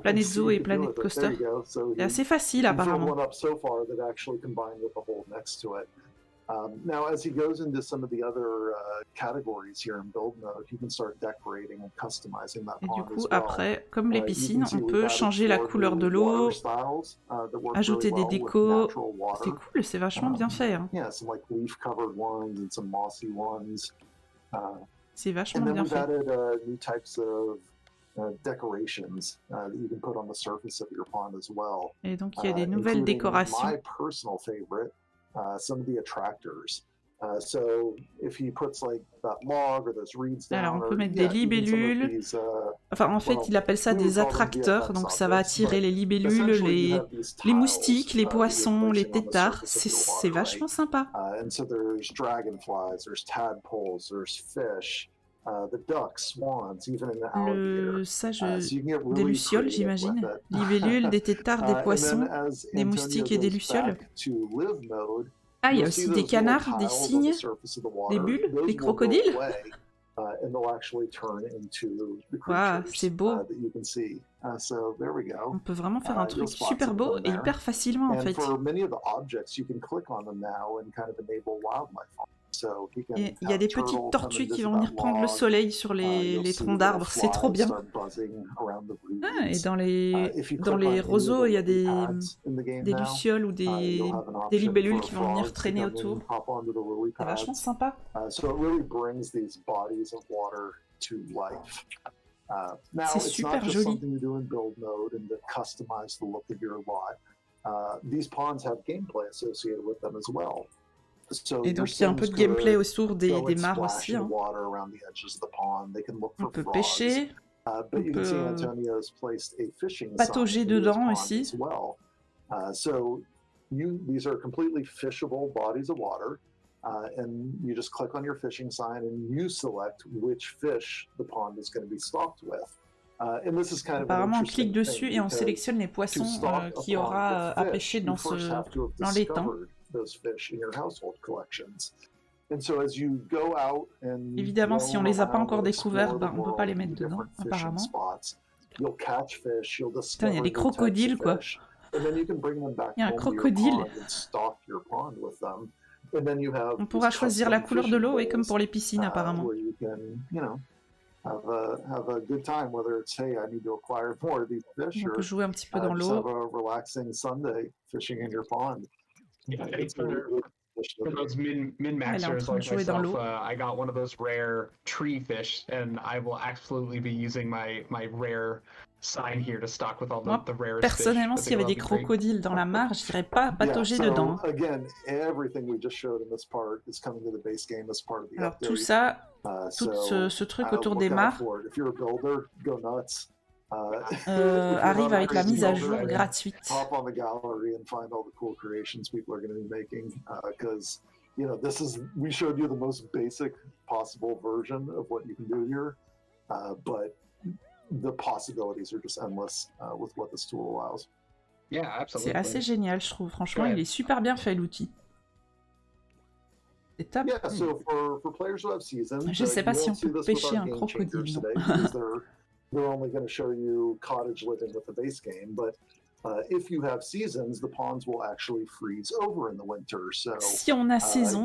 Speaker 1: Planète Zoo et Planète Coaster. C'est assez facile apparemment.
Speaker 6: Now, as he goes into some of the other categories here in build mode, you can start decorating and customizing that pond as well.
Speaker 1: Et du coup, après, comme les piscines, on peut changer la couleur de l'eau, ajouter des décos. C'est cool, c'est vachement bien fait. Hein. C'est vachement bien fait.
Speaker 6: Decorations that you can put on the surface of your pond as well.
Speaker 1: Et donc il y a des nouvelles décorations.
Speaker 6: My personal favorite, some of the attractors. So if he puts like that log or those reeds down.
Speaker 1: Alors on peut mettre des libellules. Enfin en fait il appelle ça des attracteurs, donc ça va attirer les libellules, les moustiques, les poissons, les têtards. C'est vachement sympa.
Speaker 6: And so there's dragonflies, there's tadpoles, there's fish. The ducks, swans, even an alligator.
Speaker 1: Le sage des lucioles, j'imagine. Libellules, des têtards, des poissons, des moustiques et des lucioles. Ah, il y a aussi des canards, des cygnes, des bulles, des crocodiles. Waouh, c'est beau. On peut vraiment faire un truc super beau et hyper facilement en fait. Et il y a des petites tortues qui vont venir prendre le soleil sur les troncs d'arbres, c'est trop bien. Ah, et dans les roseaux, il y a des lucioles ou des libellules qui vont venir traîner autour. C'est vachement sympa. C'est super joli. Et donc il y a un peu de gameplay autour des mares aussi. Hein. On peut pêcher, on peut patauger dedans aussi.
Speaker 6: These are completely fishable bodies of water, and you just click on your fishing sign and you select which fish the pond is going to be stocked with.
Speaker 1: Apparemment, on clique dessus et on sélectionne les poissons qu'il y aura à pêcher dans l'étang. Évidemment, si on les a pas encore découverts, on peut pas les mettre dedans, apparemment. Putain, il y a des crocodiles, quoi. Il y a un crocodile. On pourra choisir la couleur de l'eau, et comme pour les piscines, apparemment.
Speaker 6: have a good time, whether it's, hey, I need to acquire more of these fish,
Speaker 1: on peut jouer un petit peu dans
Speaker 6: just have
Speaker 1: l'eau.
Speaker 6: a relaxing Sunday fishing in your pond.
Speaker 3: Yeah, it's for those min-maxers like myself, I got one of those rare tree fish, and I will absolutely be using my rare sign here to stock with all the rarest
Speaker 1: personnellement,
Speaker 3: fish.
Speaker 1: s'il y avait des crocodiles dans la mare, je dirais pas patauger dedans.
Speaker 6: Again, everything we just showed in this part is coming to the base game as part of the
Speaker 1: Alors
Speaker 6: update.
Speaker 1: tout ça, tout ce truc autour des mares arrive avec la mise à jour gratuite.
Speaker 6: Hop on the gallery and find all the cool creations people are going to be making, because you know we showed you the most basic possible version of what you can do here, but the possibilities are just endless with what this tool allows.
Speaker 3: Yeah, absolutely.
Speaker 1: C'est assez génial, je trouve. Franchement, il est super bien fait, l'outil. C'est top.
Speaker 6: Yeah, so for players who have seasons,
Speaker 1: je sais pas si on peut pêcher un crocodile.
Speaker 6: They're only going to show you cottage living with the base game, but if you have seasons, the ponds will actually freeze over in the winter. So,
Speaker 1: si on a saison,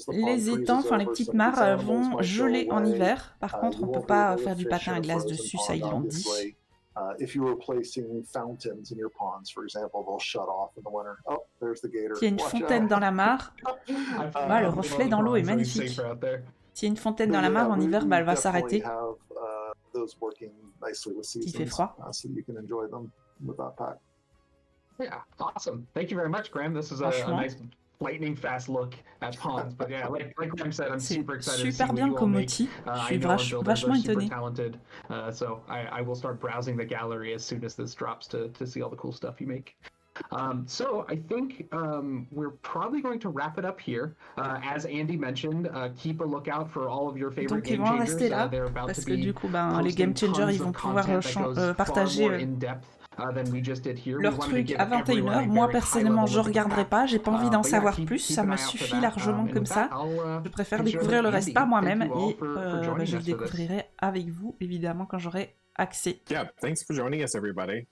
Speaker 1: les étangs, enfin les petites mares vont geler en hiver. Par contre, on peut pas faire du patin à glace dessus, ça ils l'ont dit.
Speaker 6: If you were placing fountains in your ponds, for example, they'll shut off in the winter. Oh, there's the gator.
Speaker 1: S'il y a une fontaine dans la mare, le reflet dans l'eau est magnifique. S'il y a une fontaine dans la mare en hiver, elle va s'arrêter. Il fait froid.
Speaker 6: So you can enjoy them with that pack.
Speaker 3: Yeah, awesome. Thank you very much, Graham. This is a nice lightning fast look at ponds, but yeah, like Graham said, I'm super excited to see what you all make. I know our builders are super talented, so I will start browsing the gallery as soon as this drops to see all the cool stuff you make. So I think we're probably going to wrap it up here. As Andy mentioned, keep a lookout for all of your favorite game changers.
Speaker 1: Donc ils vont rester là, parce que du coup, les game changers, ils vont pouvoir partager leur truc à 21h. Moi, personnellement, je regarderai pas. J'ai pas envie d'en savoir plus. Ça me suffit largement comme ça. Je préfère découvrir le reste par moi-même et je le découvrirai avec vous, évidemment, quand j'aurai accès.
Speaker 2: Yeah, thanks for joining us, everybody.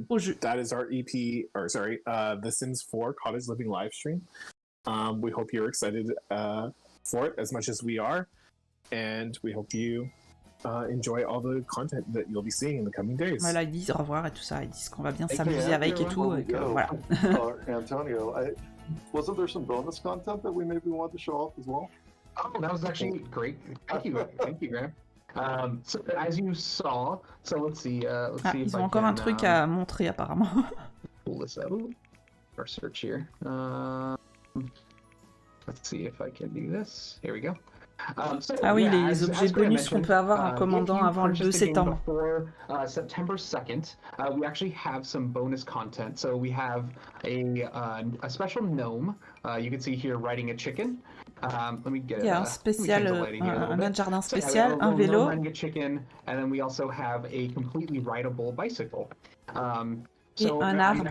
Speaker 1: Au jeu.
Speaker 2: That is our the Sims 4 Cottage Living live stream. We hope you're excited for it as much as we are, and we hope you enjoy all the content that you'll be seeing in the coming days.
Speaker 1: Voilà, ils disent au revoir et tout ça, ils disent qu'on va bien s'amuser avec et tout, et que, voilà.
Speaker 6: Antonio, wasn't there some bonus content that we maybe want to show off as well?
Speaker 3: Oh, that was actually great. Thank you, Graham. So as you saw, so let's see if
Speaker 1: ils ont encore un truc à montrer apparemment.
Speaker 3: Pull this out. Our search here. Let's see if I can do this. Here we go.
Speaker 1: Oui, les objets bonus qu'on peut avoir en commandant avant le 2 septembre.
Speaker 3: September 2nd, we actually have some bonus content. So we have a special gnome. You can see here riding a chicken. Let me get
Speaker 1: Il y a un spécial, un nain de jardin spécial, un vélo.
Speaker 3: Riding a chicken, and then we also have a completely rideable bicycle.
Speaker 1: Et un arbre.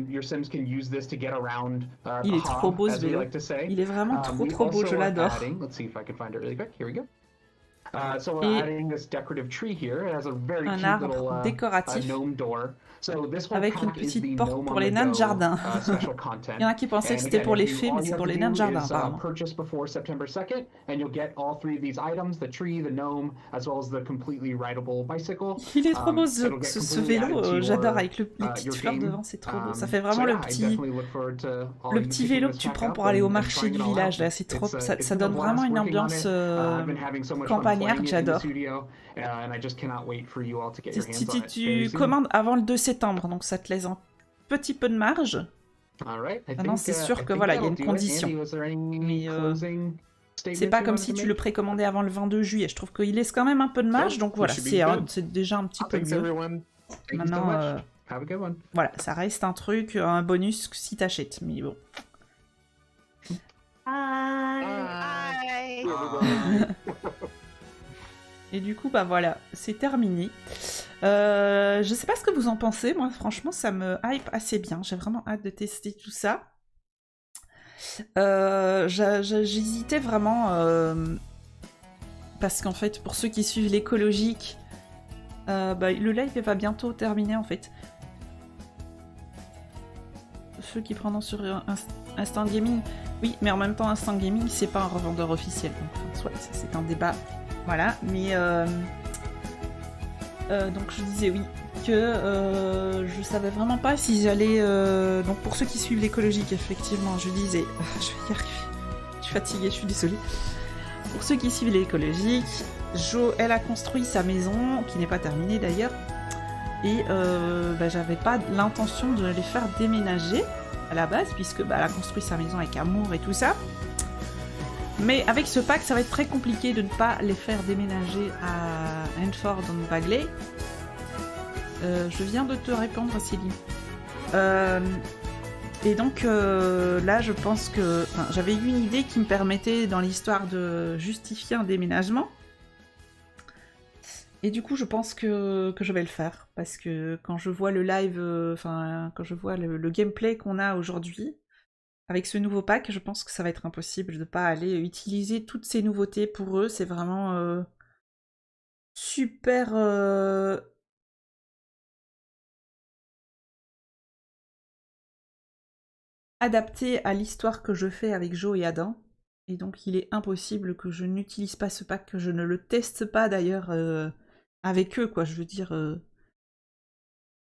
Speaker 3: Your Sims can use this to get around.
Speaker 1: Il est trop beau ce vélo. Il est vraiment trop beau, je l'adore.
Speaker 3: Let's see if I can find it really quick. Here we go. So we're adding this decorative tree here. It has a very cute little gnome door. So this
Speaker 1: avec une petite porte pour les nains de jardin. Il y en a qui pensaient que c'était pour les fées, mais c'est pour les nains de jardin apparemment.
Speaker 3: Purchase before September 2nd, and you'll get all three of these items: the tree, the gnome, as well as the completely rideable bicycle.
Speaker 1: Il est trop beau ce vélo, j'adore avec les petites fleurs devant, c'est trop beau. Ça fait vraiment le petit vélo que tu prends pour aller au marché du village. Là, c'est trop, ça donne vraiment une ambiance campagnarde, j'adore. Si tu commandes avant le 2 septembre, donc ça te laisse un petit peu de marge. Maintenant, c'est sûr que voilà, il y a une condition. Mais c'est pas comme si tu le précommandais avant le 22 juillet. Je trouve qu'il laisse quand même un peu de marge, donc voilà, c'est déjà un petit peu mieux. Maintenant, voilà, ça reste un truc, un bonus si t'achètes, mais bon. Et du coup, bah voilà, c'est terminé. Je sais pas ce que vous en pensez, moi franchement ça me hype assez bien, j'ai vraiment hâte de tester tout ça. J'hésitais vraiment, parce qu'en fait, pour ceux qui suivent l'écologique, le live va bientôt terminer en fait. Ceux qui prennent sur Instant Gaming, oui, mais en même temps Instant Gaming c'est pas un revendeur officiel, donc enfin, soit c'est un débat Voilà, mais donc je disais oui, que je savais vraiment pas si j'allais... Donc pour ceux qui suivent l'écologique, effectivement, je disais... je vais y arriver, je suis fatiguée, je suis désolée. Pour ceux qui suivent l'écologique, Jo, elle a construit sa maison, qui n'est pas terminée d'ailleurs, et j'avais pas l'intention de les faire déménager à la base, puisque elle a construit sa maison avec amour et tout ça. Mais avec ce pack, ça va être très compliqué de ne pas les faire déménager à Hanford en Bagley. Je viens de te répondre, Céline. Et donc là, je pense que j'avais eu une idée qui me permettait, dans l'histoire, de justifier un déménagement. Et du coup, je pense que je vais le faire. Parce que quand je vois le live, quand je vois le gameplay qu'on a aujourd'hui, avec ce nouveau pack, je pense que ça va être impossible de ne pas aller utiliser toutes ces nouveautés pour eux. C'est vraiment super... adapté à l'histoire que je fais avec Jo et Adam. Et donc il est impossible que je n'utilise pas ce pack, que je ne le teste pas d'ailleurs avec eux, quoi. Je veux dire...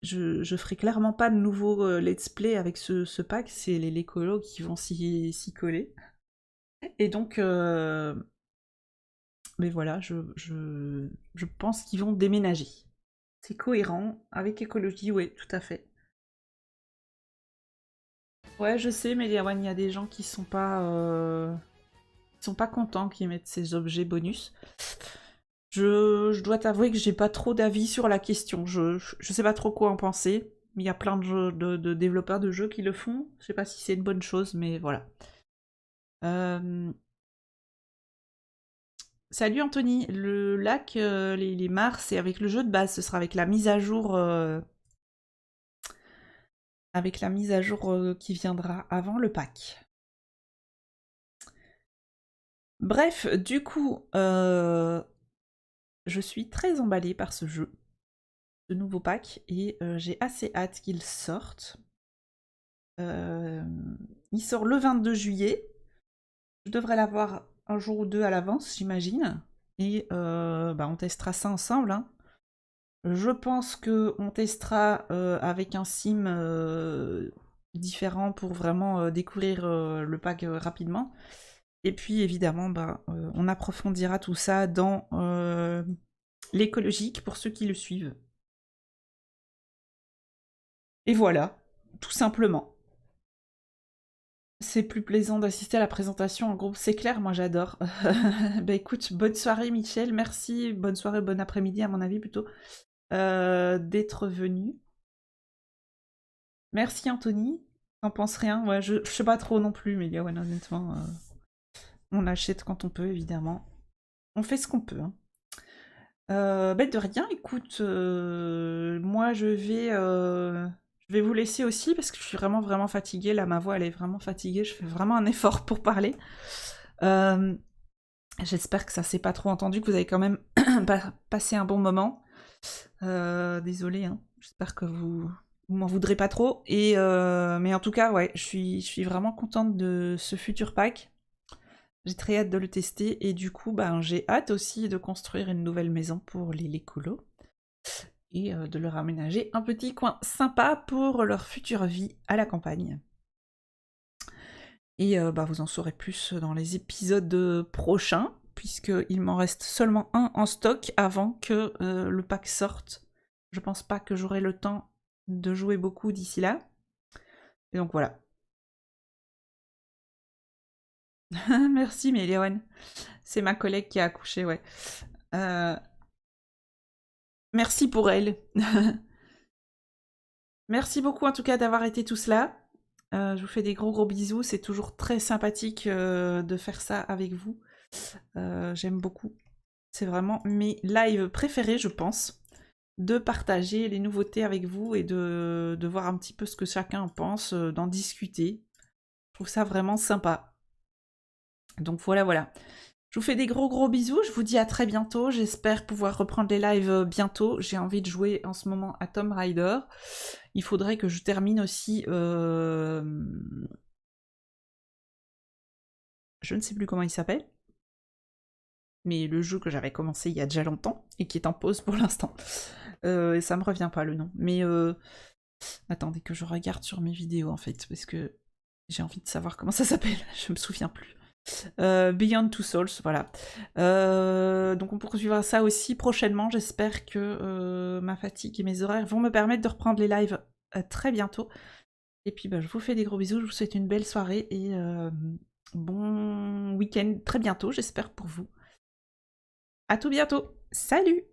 Speaker 1: Je ferai clairement pas de nouveau let's play avec ce pack, c'est les colos qui vont s'y coller. Et donc, mais voilà, je pense qu'ils vont déménager. C'est cohérent avec écologie, ouais, tout à fait. Ouais, je sais, mais il y a des gens qui sont pas contents qu'ils mettent ces objets bonus. Je dois t'avouer que j'ai pas trop d'avis sur la question. Je sais pas trop quoi en penser. Il y a plein de développeurs de jeux qui le font. Je sais pas si c'est une bonne chose, mais voilà. Salut Anthony. Le lac, les mares, c'est avec le jeu de base. Ce sera avec la mise à jour... qui viendra avant le pack. Bref, du coup... je suis très emballée par ce jeu, ce nouveau pack, et j'ai assez hâte qu'il sorte. Il sort le 22 juillet. Je devrais l'avoir un jour ou deux à l'avance, j'imagine. Et on testera ça ensemble. Hein. Je pense qu'on testera avec un sim différent pour vraiment découvrir le pack rapidement. Et puis évidemment, on approfondira tout ça dans l'écologique pour ceux qui le suivent. Et voilà, tout simplement. C'est plus plaisant d'assister à la présentation en groupe, c'est clair, moi j'adore. Écoute, bonne soirée Michel, merci, bonne soirée, bon après-midi à mon avis plutôt, d'être venu. Merci Anthony, t'en penses rien? Ouais, je sais pas trop non plus, mais ouais, honnêtement, on achète quand on peut évidemment. On fait ce qu'on peut. Hein. De rien, écoute, moi je vais vous laisser aussi parce que je suis vraiment fatiguée. Là, ma voix, elle est vraiment fatiguée. Je fais vraiment un effort pour parler. J'espère que ça s'est pas trop entendu, que vous avez quand même passé un bon moment. Désolée, hein. J'espère que vous m'en voudrez pas trop. Mais en tout cas, ouais, je suis vraiment contente de ce futur pack. J'ai très hâte de le tester. Et du coup, j'ai hâte aussi de construire une nouvelle maison pour les colos. Et de leur aménager un petit coin sympa pour leur future vie à la campagne. Et vous en saurez plus dans les épisodes prochains, puisqu'il m'en reste seulement un en stock avant que le pack sorte. Je pense pas que j'aurai le temps de jouer beaucoup d'ici là. Et donc voilà. Merci Méléone. C'est ma collègue qui a accouché, ouais. Merci pour elle. Merci beaucoup en tout cas d'avoir été tous là. Je vous fais des gros bisous. C'est toujours très sympathique de faire ça avec vous. J'aime beaucoup. C'est vraiment mes lives préférés, je pense. De partager les nouveautés avec vous et de voir un petit peu ce que chacun en pense, d'en discuter. Je trouve ça vraiment sympa. Donc voilà. Je vous fais des gros bisous, je vous dis à très bientôt, j'espère pouvoir reprendre les lives bientôt. J'ai envie de jouer en ce moment à Tomb Raider. Il faudrait que je termine aussi... Je ne sais plus comment il s'appelle. mais le jeu que j'avais commencé il y a déjà longtemps, et qui est en pause pour l'instant. Et ça me revient pas le nom. Mais attendez que je regarde sur mes vidéos en fait, parce que j'ai envie de savoir comment ça s'appelle, je me souviens plus. Beyond Two Souls, voilà. Donc on poursuivra ça aussi prochainement. J'espère que ma fatigue et mes horaires vont me permettre de reprendre les lives très bientôt. Et puis je vous fais des gros bisous, je vous souhaite une belle soirée et bon week-end très bientôt, j'espère pour vous. À tout bientôt, salut!